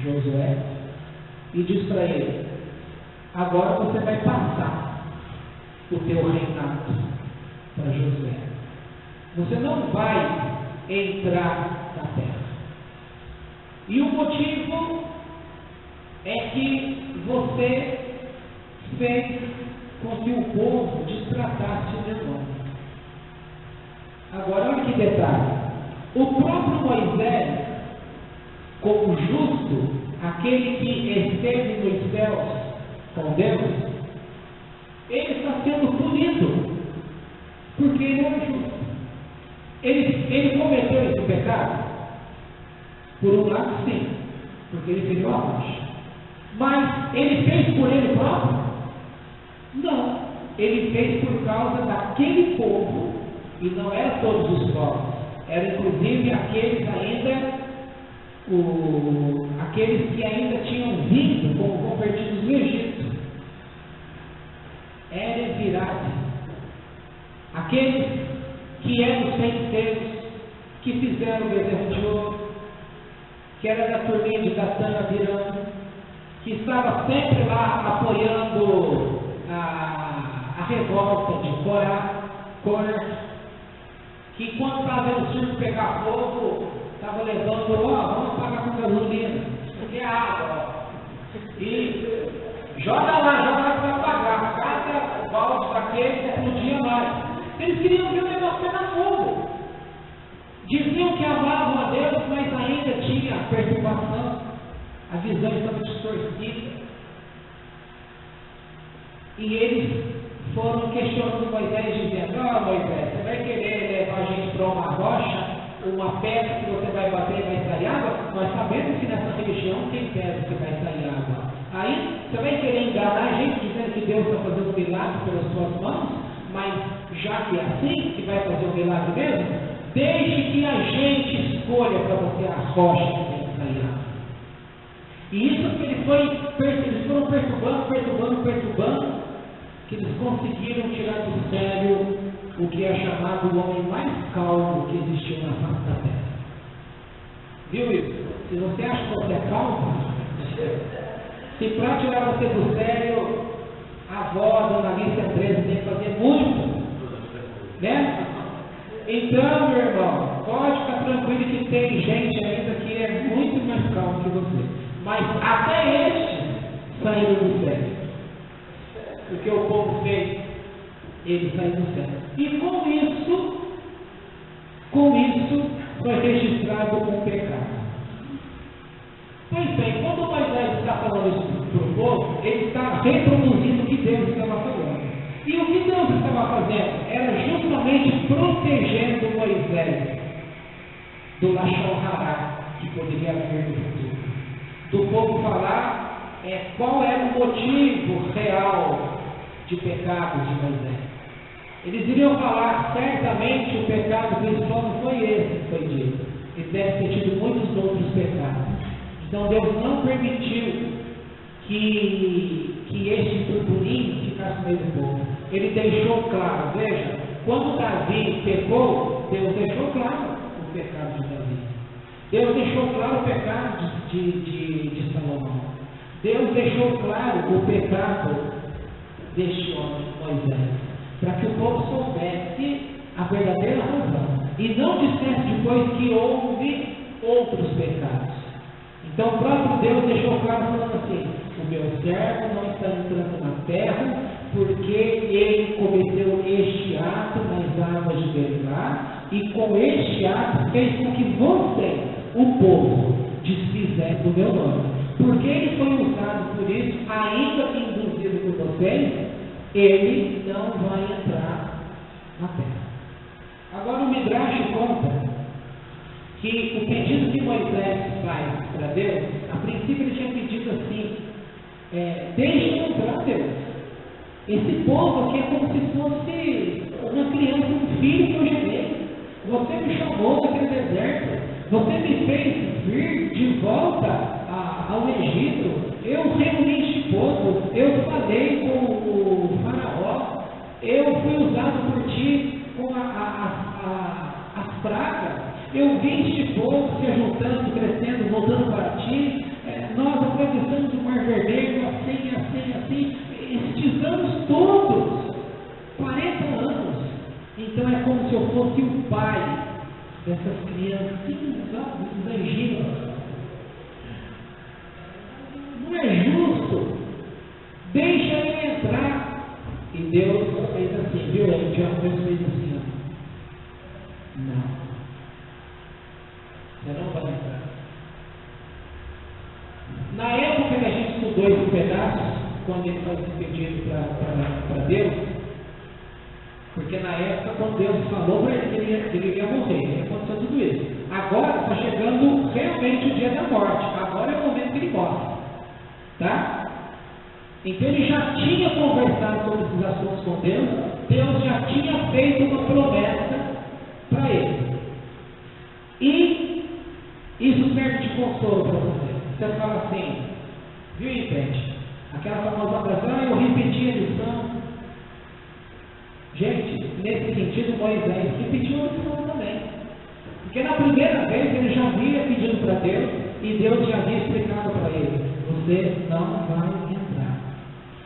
Josué e diz para ele: agora você vai passar o teu reinado para Josué. Você não vai entrar na terra. E o motivo é que você fez com que o povo destratasse o meu nome. Agora, olha que detalhe. O próprio Moisés como justo, aquele que esteve nos céus com Deus, ele está sendo punido, porque ele é justo. Ele cometeu esse pecado? Por um lado, sim, porque ele feriu a rocha. Mas ele fez por ele próprio? Não. Ele fez por causa daquele povo, e não eram todos os povos, eram inclusive aqueles que ainda tinham vindo como convertidos no Egito. Eram virados. Aqueles que eram feiticeiros, que fizeram o bezerro de ouro, que era da turminha de Datã, Abiram, que estava sempre lá apoiando a revolta de Corá, que quando estava vendo o circo pegar fogo, estava levando, vamos apagar com gasolina, porque é água, e joga lá para apagar, cada balde daquele explodia mais. Eles queriam ver o negócio pegar fogo. Diziam que amavam a Deus, mas ainda tinha perturbação, a visão estava distorcida. E eles foram questionando Moisés, dizendo: Moisés, você vai querer levar a gente para uma rocha, uma pedra que você vai bater e vai sair água? Nós sabemos que nessa religião tem pedra que vai sair água. Aí você vai querer enganar a gente dizendo que Deus está fazendo um milagre pelas suas mãos, mas já que é assim, que vai fazer um milagre mesmo, deixe que a gente escolha para você a rocha que tem que sair água. E isso que eles foram perturbando, que eles conseguiram tirar do sério o que é chamado o homem mais calmo que existiu na face da terra. Viu isso? Se você acha que você é calmo, se para tirar você do sério, a avó, a dona Alice Andressa, tem que fazer muito, né? Então, meu irmão, pode ficar tranquilo que tem gente ainda que é muito mais calmo que você. Mas até estes saíram do sério. Porque o povo fez, ele saiu do céu. E com isso foi registrado um pecado. Pois bem, quando Moisés está falando isso para o povo, ele está reproduzindo o que Deus estava falando. E o que Deus estava fazendo era justamente protegendo Moisés do Lashon Hará, que poderia vir no futuro. Do povo falar qual era o motivo real de pecado de Moisés. Eles iriam falar, certamente o pecado principal não foi esse que foi dito. Ele deve ter tido muitos outros pecados. Então Deus não permitiu que este burburinho ficasse no meio do povo. Ele deixou claro, veja, quando Davi pecou, Deus deixou claro o pecado de Davi. Deus deixou claro o pecado de Salomão. Deus deixou claro o pecado deste homem, Moisés, para que o povo soubesse a verdadeira razão e não dissesse depois que houve outros pecados. Então o próprio Deus deixou claro falando assim: o meu servo não está entrando na terra porque ele cometeu este ato nas águas de Berizá, e com este ato fez com que você, o povo, desfizesse o meu nome. Porque ele foi usado por isso, ainda que induzido por vocês, ele não vai entrar na terra. Agora o Midrash conta que o pedido que Moisés faz para Deus, a princípio ele tinha pedido assim: deixa-me entrar, Deus. Esse povo aqui é como se fosse uma criança, um filho que eu gerei. Você me chamou daquele deserto, você me fez vir de volta ao Egito, eu reuni este povo, eu falei com o faraó, eu fui usado por ti com as pragas, eu vi este povo se ajuntando, crescendo, voltando para ti, nós atravessamos o Mar Vermelho, assim, estes anos todos, 40 anos, então é como se eu fosse o pai dessas criancinhas, desses anjinhos. Não é justo, deixa ele entrar. E Deus fez assim, viu? Ele fez assim: não, você não vai entrar. dois pedaços, quando ele faz esse pedido para Deus, porque na época, quando Deus falou para ele que ele iria morrer, aconteceu tudo isso. Agora está chegando realmente o dia da morte, agora é o momento que ele morre, tá? Então ele já tinha conversado sobre esses assuntos com Deus, Deus já tinha feito uma promessa para ele. E isso serve de consolo para você. Você fala assim, viu, repete? Aquela famosa frase, eu repeti a lição. Gente, nesse sentido, Moisés repetiu a lição também. Porque na primeira vez ele já havia pedido para Deus e Deus já havia explicado para ele: você não vai entrar.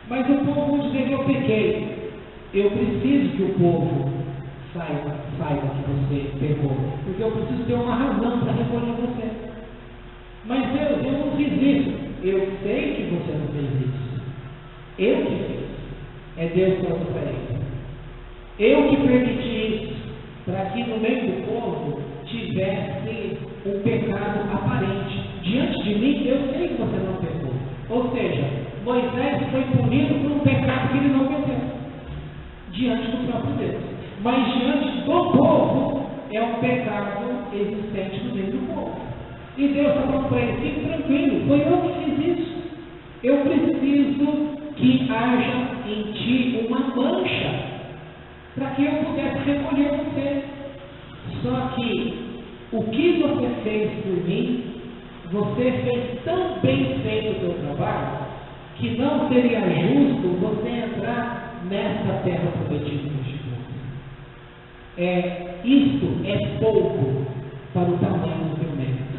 Mas o povo dizer que eu pequei. Eu preciso que o povo saiba que você pecou. Porque eu preciso ter uma razão para recolher você. Mas Deus, eu não fiz isso. Eu sei que você não fez isso. Eu que fiz. É Deus falando para ele. Eu que permiti isso, para que no meio do povo tivesse um pecado aparente. Diante de mim, eu sei que você não pecou. Ou seja, Moisés foi punido por um pecado que ele não cometeu, diante do próprio Deus. Mas diante do povo, é um pecado existente no meio do povo. E Deus está falando para ele: fique tranquilo, foi eu que fiz isso. Eu preciso que haja em ti uma mancha, para que eu pudesse recolher você. Só que o que você fez por mim, você fez tão bem feito o seu trabalho, que não seria justo você entrar nessa terra prometida neste mundo. Isto é pouco para o tamanho do meu mérito.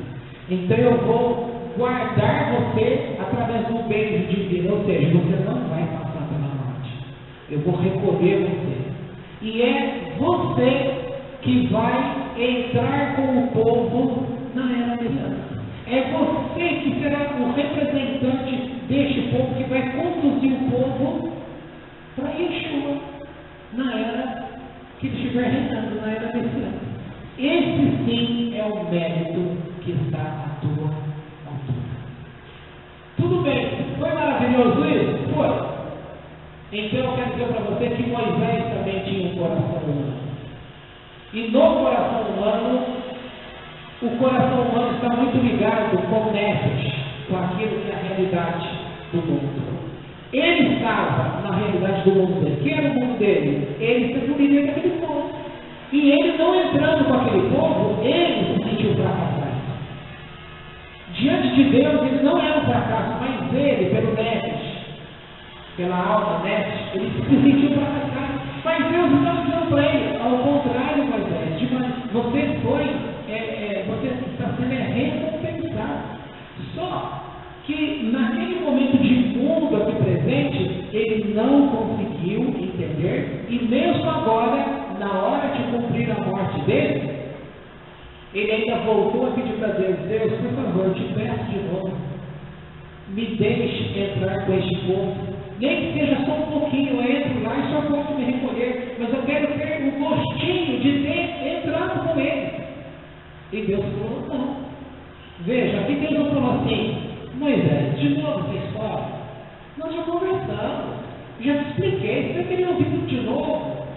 Então eu vou guardar você através do beijo divino, ou seja, você não vai passar pela morte. Eu vou recolher você. E é você que vai entrar com o povo na era messiânica. É você que será o representante deste povo, que vai conduzir o povo para Yeshua na era que ele estiver reinando, na era messiânica. Esse sim é o mérito que está à tua altura. Tudo bem, foi maravilhoso isso? Foi. Então eu quero dizer para você que Moisés também tinha um coração humano. E no coração humano, o coração humano está muito ligado com o Nefesh, com aquilo que é a realidade do mundo. Ele estava na realidade do mundo dele. Que era o mundo dele? Ele se uniria com aquele povo. E ele não entrando com aquele povo, ele se sentiu fracassado. Diante de Deus, ele não era um fracasso, mas ele, pelo Nefesh, pela alma, ele se sentiu fracassado. Mas Deus não está dizendo para ele: ao contrário, Moisés, você está sendo recompensado. Só que naquele momento de mundo aqui presente, ele não conseguiu entender, e mesmo agora, na hora de cumprir a morte dele, ele ainda voltou a pedir para Deus: Deus, por favor, eu te peço de novo, me deixe entrar com este povo. Nem que seja só um pouquinho, eu entro lá e só posso me recolher, mas eu quero ter o gostinho de ter entrado com ele. E Deus falou: não. Veja, aqui Deus falou assim: Moisés, de novo essa história? Nós já conversamos, já te expliquei, você queria ouvir tudo de novo?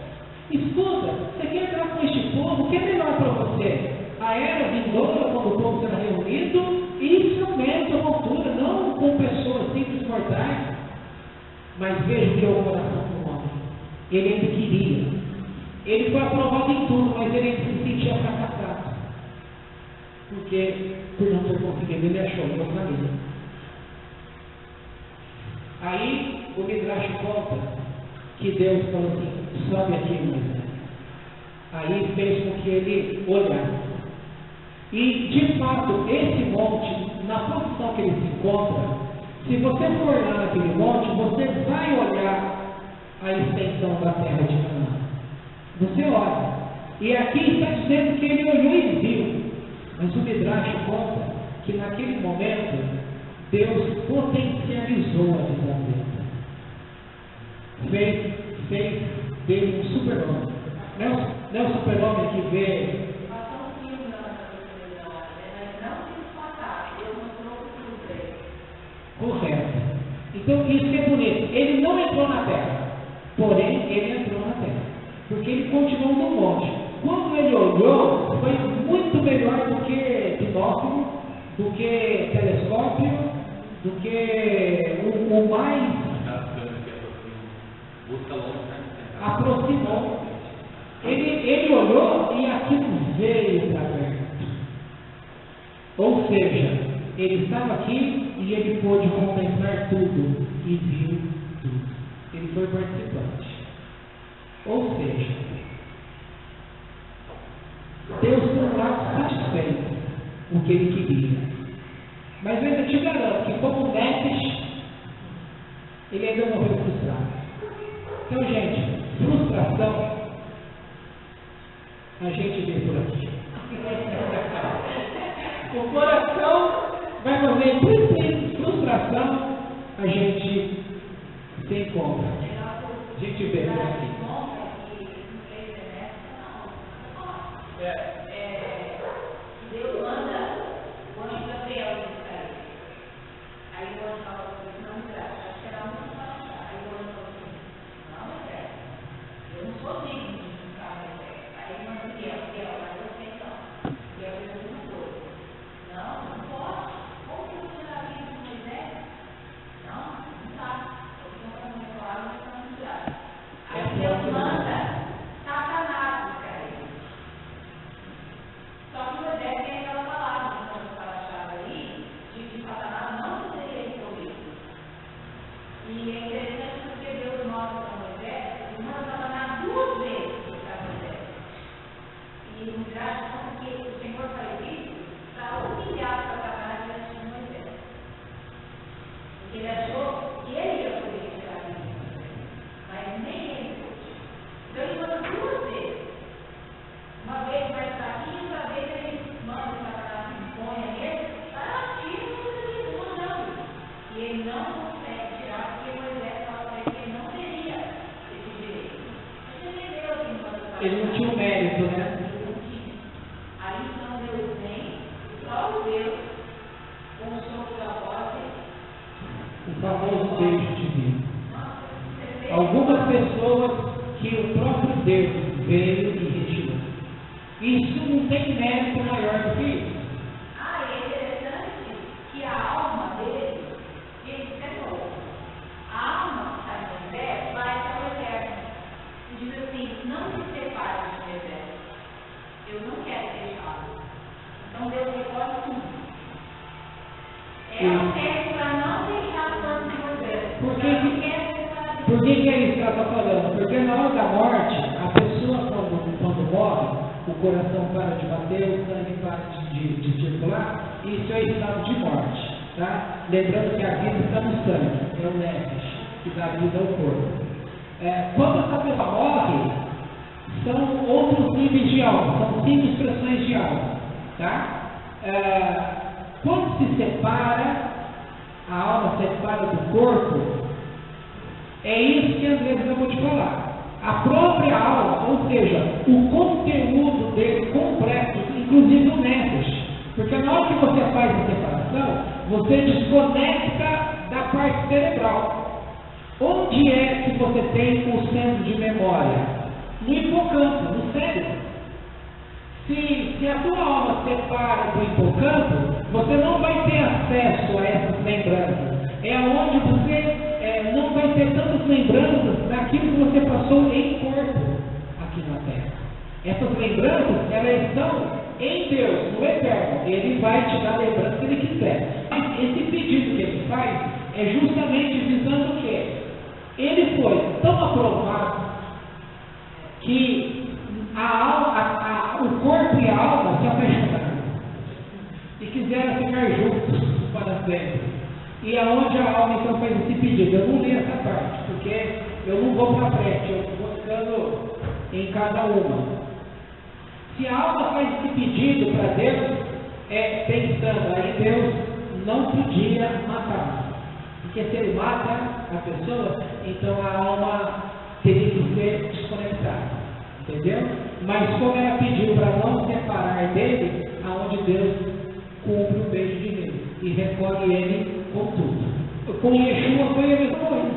Escuta, você quer entrar com este povo? O que é melhor para você? A era vindoura, quando o povo será reunido, e instrumento à altura, não com pessoas simples mortais. Mas veja o que é o coração do homem. Ele ainda queria. Ele foi aprovado em tudo, mas ele ainda se sentia fracassado. Porque, por não ter conseguido, ele achou uma família. Aí, o Midrash conta que Deus falou assim: sobe aqui, Moisés. Aí fez com que ele olhasse. E, de fato, esse monte, na posição que ele se encontra, se você for lá naquele monte, você vai olhar a extensão da terra de Canaã. Você olha. E aqui está dizendo que ele olhou e viu. Mas o Midrash conta que naquele momento, Deus potencializou a visão dele. Fez dele um super-homem. Não é o super-homem que vê. Correto. Então isso que é bonito. Ele não entrou na terra, porém ele entrou na terra, porque ele continuou no monte. Quando ele olhou, foi muito melhor do que binóculo, do que telescópio, do que o mais aproximou. Ele olhou e aquilo veio para perto. Ou seja, ele estava aqui e ele pôde contemplar tudo e viu tudo. Ele foi participante. Ou seja, Deus por um lado satisfeito o que ele queria. Mas eu ainda te garanto que como Nefesh, ele ainda morreu frustrado. Então, gente, frustração a gente vê por aqui. O coração vai morrer por frustração, a gente se encontra. A gente vê por aqui. Deus manda o anjo Gabriel buscar ele. Aí o anjo falou assim, não me traz, acho que era muito fácil. Aí o anjo falou assim, não, Moisés, eu não sou digno de buscar Moisés. Aí ele mandou Gabriel, mas eu sei não. Gabriel fez uma coisa. Não, não pode. Como que eu vou tirar a vida de Moisés? Não, não dá. Eu não vou me falar, mas não me traz. Aí Deus manda Satanás buscar ele. Só que Moisés tem aquela palavra, quando estava achada ali, de que Satanás não poderia resolver. E é interessante porque Deus mostra para Moisés, ele manda Satanás 2 vezes para Moisés. E o Midrash conta que o Senhor faz isso para humilhar Satanás diante de Moisés. Porque ele achou que ele ia poder tirar a vida de Moisés, mas nem ele pôde. Então ele manda 2 vezes. Uma vez mais para aqui, outra vez ele manda Satanás se impõe nele, para tirar o mandando. E ele não consegue tirar, porque Moisés fala para ele que ele não teria esse direito. Você entendeu que Ele não tinha o mérito, né? Aí então Deus vem, o próprio Deus, com o sopro da voz, O famoso beijo divino. Algumas pessoas que o próprio Deus veio e retirou. Isso não tem mérito maior do que isso. é interessante que a alma dele, ele separou. A alma que está em Moisés vai até o eterno. E diz assim, não se separe de Moisés. Eu não quero deixá-lo. Então Deus recorda tudo. Ela serve para não deixar o plano de Moisés. Por que é isso que ela está falando? Porque na hora da morte, a pessoa quando morre, o coração para de bater, o sangue para de circular, isso é estado de morte, tá? Lembrando que a vida está no sangue, é o Nefesh, que dá vida ao corpo. Quando essa pessoa morre, são outros níveis de alma, são 5 expressões de alma, tá? Quando se separa, a alma se separa do corpo, é isso que André acabou de falar. A própria alma, ou seja, o conteúdo dele completo, inclusive o Nefesh. Porque na hora que você faz a separação, você desconecta da parte cerebral. Onde é que você tem o centro de memória? No hipocampo, no cérebro. Se a tua alma separa do hipocampo, você não vai ter acesso a essas lembranças. É onde você não vai ter tantas lembranças daquilo que você passou em corpo aqui na Terra. Essas lembranças, elas estão em Deus, no Eterno. Ele vai te dar a lembrança que Ele quiser. Mas esse pedido que Ele faz é justamente visando o quê? Ele foi tão aprovado que o corpo e a alma se apaixonaram e quiseram ficar juntos para sempre. E aonde a alma então faz esse pedido? Eu não li essa parte, porque eu não vou para frente, eu vou ficando em cada uma. Se a alma faz esse pedido para Deus, pensando, aí Deus não podia matar. Porque se ele mata a pessoa, então a alma teria que ser desconectada. Entendeu? Mas como ela pediu para não separar dele, aonde Deus cumpre o beijo de Deus e recolhe ele com tudo. Com Yeshua foi a mesma coisa.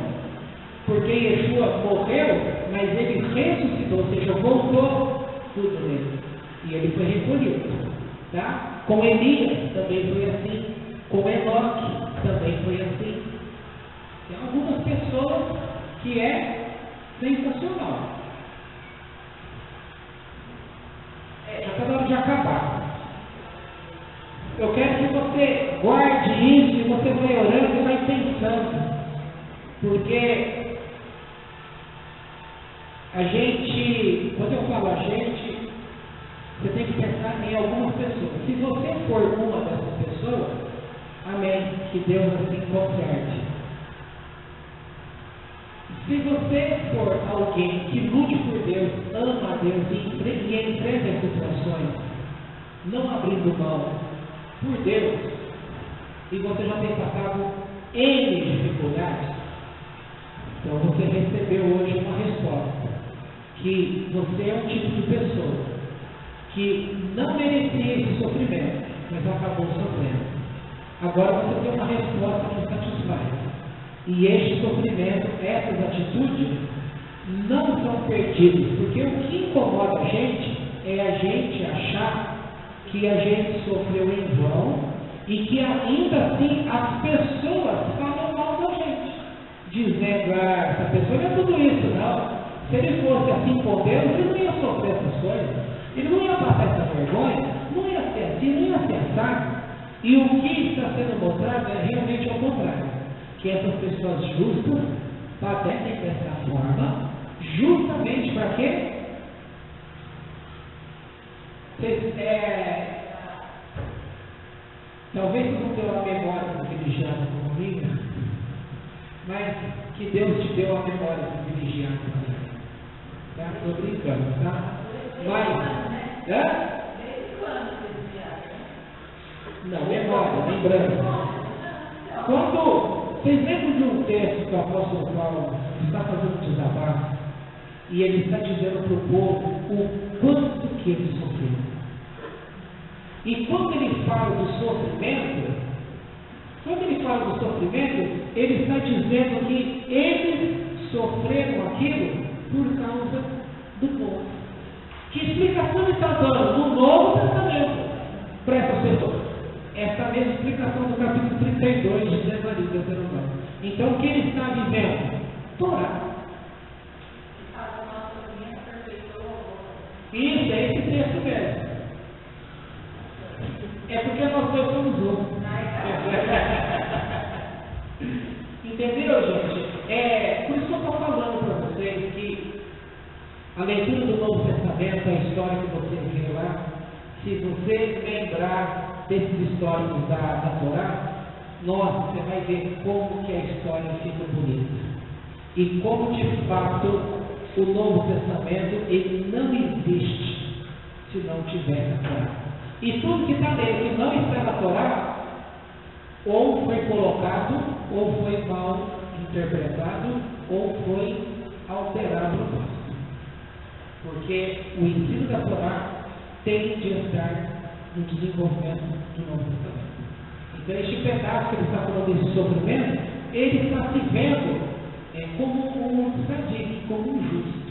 Porque Yeshua morreu, mas ele ressuscitou, ou seja, voltou tudo nele. E ele foi recolhido. Tá? Com Elias também foi assim. Com Enoque também foi assim. Tem algumas pessoas que é sensacional. Já está na hora de acabar. Eu quero que você guarde isso e você vai orando e vai pensando. Porque a gente, quando eu falo a gente, você tem que pensar em algumas pessoas. Se você for uma dessas pessoas, amém, que Deus assim conserte. Se você for alguém que lute por Deus, ama a Deus e enfrenta as situações, não abrindo mão por Deus, e você já tem passado N dificuldades, então você recebeu hoje uma resposta, que você é um tipo de pessoa que não merecia esse sofrimento, mas acabou sofrendo. Agora você tem uma resposta que satisfaz. E este sofrimento, essas atitudes, não são perdidas, porque o que incomoda a gente é a gente achar que a gente sofreu em vão e que ainda assim as pessoas falam mal da gente, dizendo, essa pessoa não é tudo isso, não. Se ele fosse assim com Deus, ele não ia sofrer essas coisas, ele não ia passar essa vergonha, não ia ser assim, não ia ser assim. E o que está sendo mostrado é realmente ao contrário. Que essas pessoas justas padecem dessa forma, justamente para quê? Talvez você não tenha uma memória privilegiada comigo, mas que Deus te deu uma memória privilegiada também. Tá? Estou brincando, tá? Mas, não, memória, lembrança. Quando vocês lembram de um texto que o apóstolo Paulo está fazendo um desabafo e ele está dizendo para o povo o quanto que ele sofreu. E quando ele fala do sofrimento, ele está dizendo que eles sofreram aquilo por causa do povo. Que explicação ele está dando no Novo Testamento para essas pessoas? Essa mesma explicação do capítulo 32 de Deuteronômio. Então, o que ele está dizendo? Torá. Isso, é esse texto mesmo. É porque nós dois somos um. Entendeu, gente? Por isso que eu estou falando para vocês que a leitura do Novo Testamento, a história que você vê lá, se você lembrar desses históricos da Torá, nossa, você vai ver como que a história fica bonita. E como de fato o Novo Testamento ele não existe se não tiver a Torá. E tudo que está nele que não está na Torá, ou foi colocado, ou foi mal interpretado, ou foi alterado no passo. Porque o ensino da Torá tem de entrar no desenvolvimento do Novo Testamento. Então, este pedaço que ele está falando desse sofrimento, ele está se vendo como um sadique, como um justo.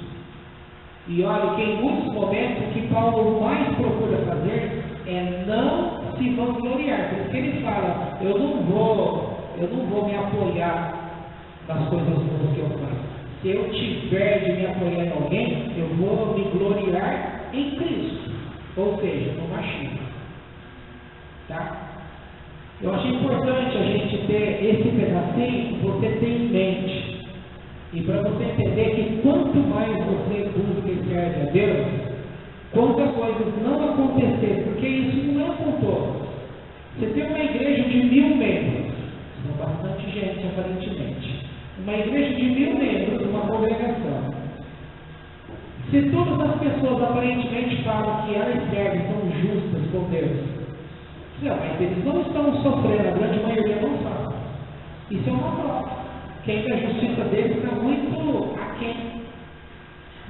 E olha que em muitos momentos o que Paulo mais procura fazer é não se vangloriar. Por isso que ele fala, eu não vou me apoiar nas coisas boas que eu faço. Se eu tiver de me apoiar em alguém, eu vou me gloriar em Cristo. Ou seja, no machismo. Tá? Eu achei importante a gente ter esse pedacinho, você ter em mente. E para você entender que quanto mais você busca e serve a Deus, quantas coisas não acontecer, porque isso não é um contorno. Você tem uma igreja de 1000 membros, são bastante gente aparentemente. Uma igreja de 1000 membros, uma congregação. Se todas as pessoas aparentemente falam que elas servem, são justas com Deus, não, mas eles não estão sofrendo, a grande maioria não faz. Isso é uma prova. Que ainda a justiça deles está muito aquém.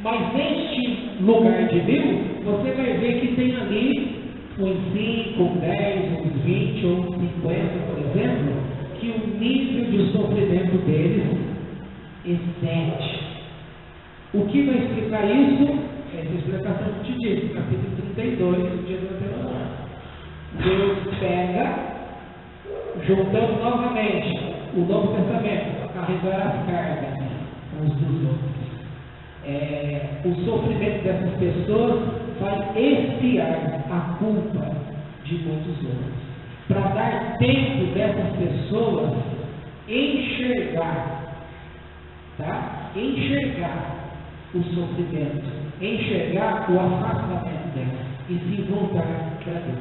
Mas neste lugar de 1000, você vai ver que tem ali uns 5, 10, uns 20 ou 50, por exemplo, que o nível de sofrimento deles excede. O que vai explicar isso? Essa explicação que te disse, capítulo 32, do dia do Deuteronômio. Deus pega, juntando novamente o Novo Testamento, para carregar as cargas uns dos outros. O sofrimento dessas pessoas vai expiar a culpa de muitos outros, para dar tempo dessas pessoas enxergar, tá? Enxergar o sofrimento, enxergar o afastamento delas e se voltar para Deus.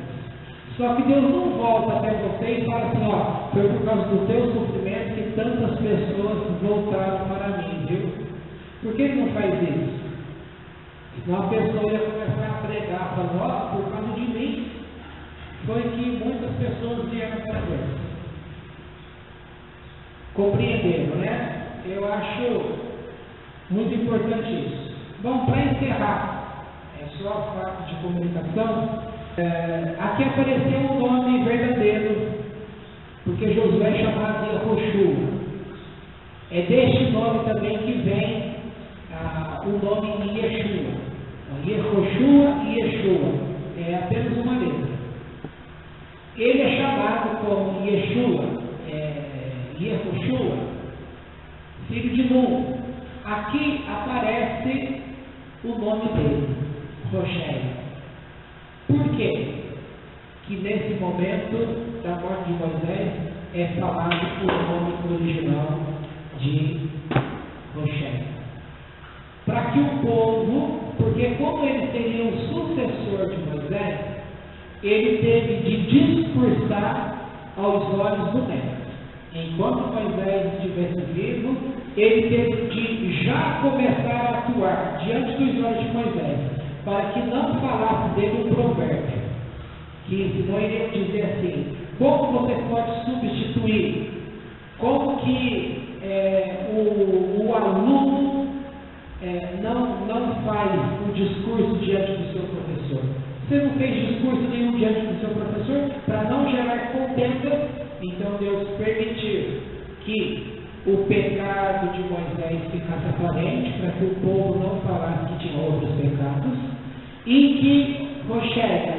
Só que Deus não volta até você e fala assim, ó, foi por causa do teu sofrimento que tantas pessoas voltaram para mim, viu? Por que ele não faz isso? Senão a pessoa ia começar a pregar, falando, ó, por causa de mim foi que muitas pessoas vieram para Deus. Compreenderam, né? Eu acho muito importante isso. Bom, para encerrar, é só fato de comunicação. Aqui apareceu um nome verdadeiro, porque Josué é chamado de Yehoshua. É deste nome também que vem o nome Yeshua. Yehoshua e Yeshua é apenas uma letra. Ele é chamado como Yeshua, Yehoshua, filho de Nun. Aqui aparece o nome dele, Rocheia. Por quê? Que nesse momento da morte de Moisés é falado o nome original de Rocheia. Para que o povo, porque como ele seria o sucessor de Moisés, ele teve de discursar aos olhos do neto. Enquanto Moisés estivesse vivo, ele teve de já começar a atuar diante dos olhos de Moisés, para que não falasse dele um provérbio, que senão iriam dizer assim, como você pode substituir, como que o aluno não faz um discurso diante do seu professor. Você não fez discurso nenhum diante do seu professor para não gerar contenda, então Deus permitiu que o pecado de Moisés ficasse aparente, para que o povo não falasse que tinha outros pecados, e que Rocheia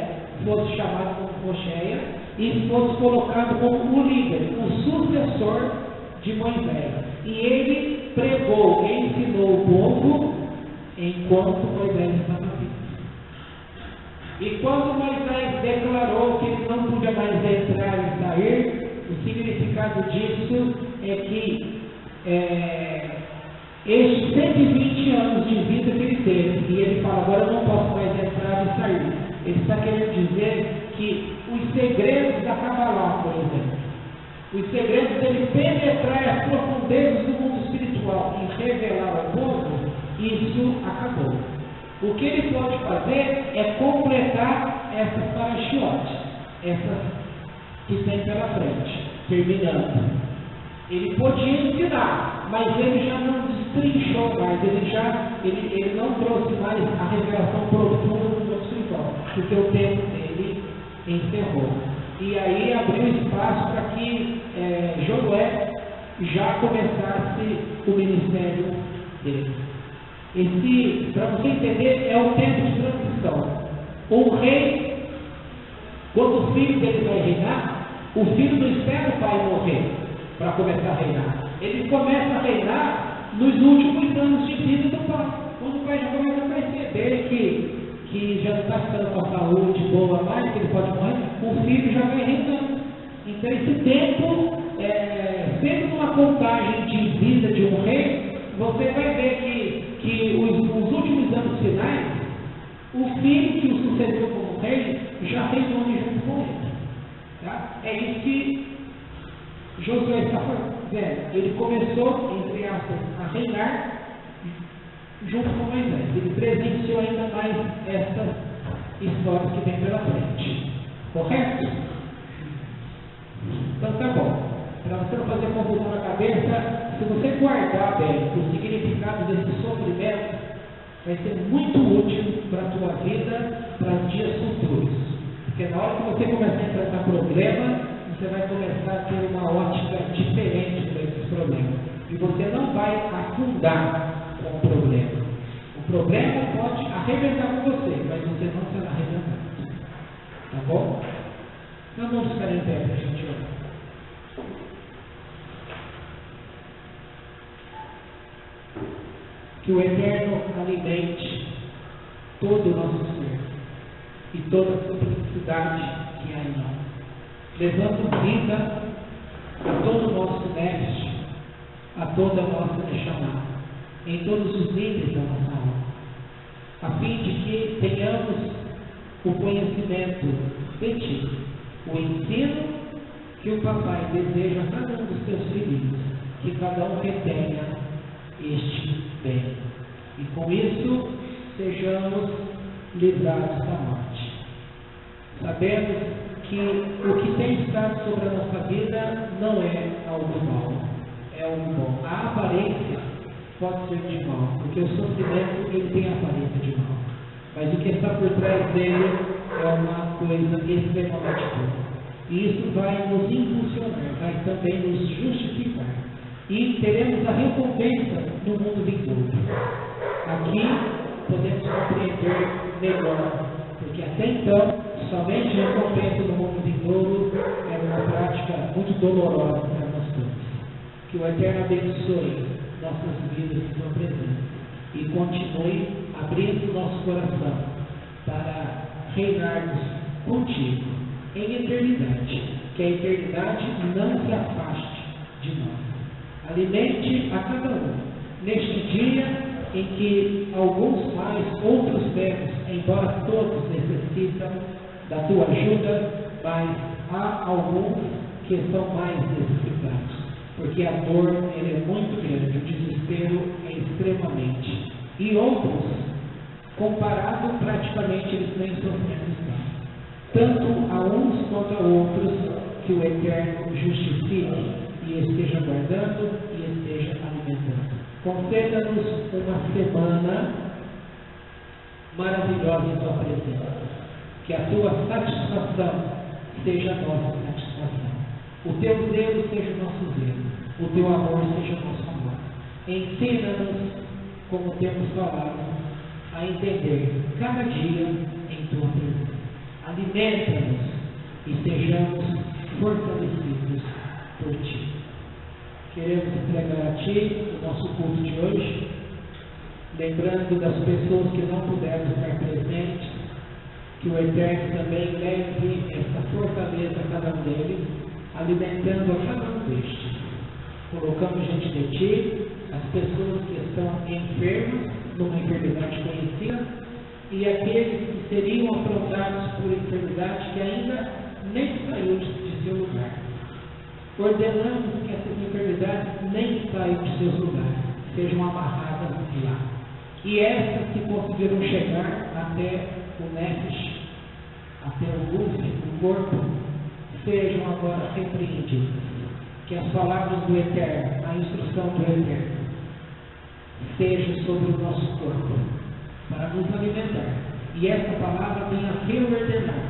fosse chamado como Rocheia e fosse colocado como o líder, o sucessor de Moisés. E ele pregou, ensinou o povo enquanto Moisés estava vivo. E quando Moisés declarou que ele não podia mais entrar e sair, o significado disso é que estes 120 anos de vida que ele teve, e ele fala, agora eu não posso mais entrar e sair. Ele está querendo dizer que os segredos da Kabbalah, por exemplo, os segredos dele penetrar as profundezas do mundo espiritual e revelar ao povo, isso acabou. O que ele pode fazer é completar essas parashiotes, essas que tem pela frente, terminando. Ele podia ensinar, mas ele já não destrinchou mais, ele não trouxe mais a revelação profunda do mundo espiritual, porque o tempo dele encerrou. E aí abriu espaço para que Josué já começasse o ministério dele. Para você entender, é o tempo de transição. Um rei, quando o filho dele vai reinar, o filho não espera o pai morrer para começar a reinar. Ele começa a reinar nos últimos anos de vida do pai. Quando o pai já começa a perceber que já não está ficando com a saúde boa mais, que ele pode morrer, o filho já vai reinando. Então esse tempo, sempre numa contagem de vida de um rei, você vai ver que os últimos anos finais, o filho que o sucedeu como rei já reinou junto com ele. Tá? É isso que Josué está fazendo. Ele começou, entre aspas, a reinar junto com Moisés. Ele presenciou ainda mais essas histórias que vem pela frente. Correto? Então tá bom. Para você não fazer confusão na cabeça, se você guardar bem o significado desse sofrimento, vai ser muito útil para a tua vida, para os dias futuros. Porque na hora que você começar a enfrentar problema, você vai começar a ter uma ótica diferente para esses problemas. E você não vai afundar com o problema. O problema pode arrebentar com você, mas você não será arrebentado. Tá bom? Então vamos ficar em pé para a gente orar. Que o Eterno alimente todo o nosso ser e toda a simplicidade que há em nós, levando vida a todo o nosso mestre, a toda a nossa chamada, em todos os níveis da nossa alma, a fim de que tenhamos o conhecimento de Ti, o ensino que o Papai deseja a cada um dos Teus filhos, que cada um retenha este bem. E com isso, sejamos livrados da morte. Sabemos que o que tem estado sobre a nossa vida não é algo mau, é algo bom. A aparência pode ser de mal, porque o sofrimento ele tem a aparência de mal. Mas o que está por trás dele é uma coisa extremamente boa. E isso vai nos impulsionar, vai também nos justificar. E teremos a recompensa no mundo vindouro. Aqui podemos compreender melhor, porque até então, somente a recompensa no mundo vindouro era uma prática muito dolorosa para nós todos. Que o Eterno abençoe nossas vidas em sua presença e continue abrindo nosso coração para reinarmos contigo em eternidade, que a eternidade não se afaste de nós. Alimente a cada um neste dia em que alguns mais, outros menos, embora todos necessitam da tua ajuda, mas há alguns que estão mais necessitados, porque a dor ele é muito grande, o desespero é extremamente, e outros, comparado, praticamente eles nem sofrendo estão. Tanto a uns quanto a outros, que o Eterno justifique e esteja guardando e esteja alimentando. Conceda-nos uma semana maravilhosa em tua presença. Que a tua satisfação seja a nossa satisfação. O teu zelo seja o nosso zelo. O teu amor seja o nosso amor. Ensina-nos, como temos falado, a entender cada dia em tua presença. Alimenta-nos e sejamos fortalecidos por ti. Queremos entregar a ti o nosso culto de hoje, lembrando das pessoas que não puderam estar presentes, que o Eterno também leve essa fortaleza a cada um deles, alimentando a cada um destes. Colocamos diante de ti as pessoas que estão enfermas, numa enfermidade conhecida, e aqueles que seriam afrontados por enfermidade que ainda nem saiu de seu lugar. Ordenamos que essas enfermidades nem saiam de seus lugares, sejam amarradas lá. E essas que conseguiram chegar até o nefesh, até o gufre, o corpo, sejam agora repreendidas. Que as palavras do Eterno, a instrução do Eterno, sejam sobre o nosso corpo, para nos alimentar. E essa palavra venha a reordenar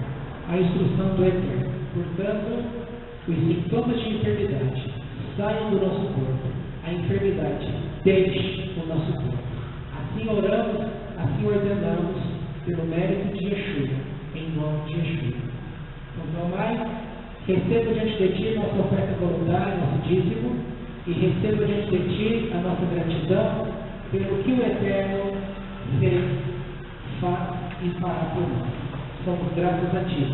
a instrução do Eterno. Portanto, os sintomas de enfermidade saiam do nosso corpo, a enfermidade deixe o nosso corpo. Assim oramos, assim ordenamos, pelo mérito de Yeshua, em nome de Yeshua. Então, mais, receba diante de ti nossa oferta voluntária, nosso dízimo, e receba diante de ti a nossa gratidão pelo que o Eterno fez, faz e fará por nós. Somos gratos a ti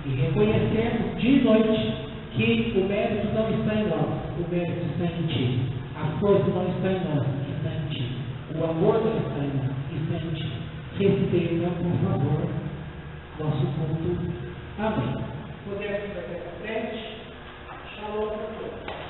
e reconhecemos de noite que o mérito não está em nós, o mérito está em ti. A força não está em nós, está em ti. O amor não está em nós, está em ti. Receba, por favor, nosso culto. Amém. Podemos ir para frente. Shalom para todos.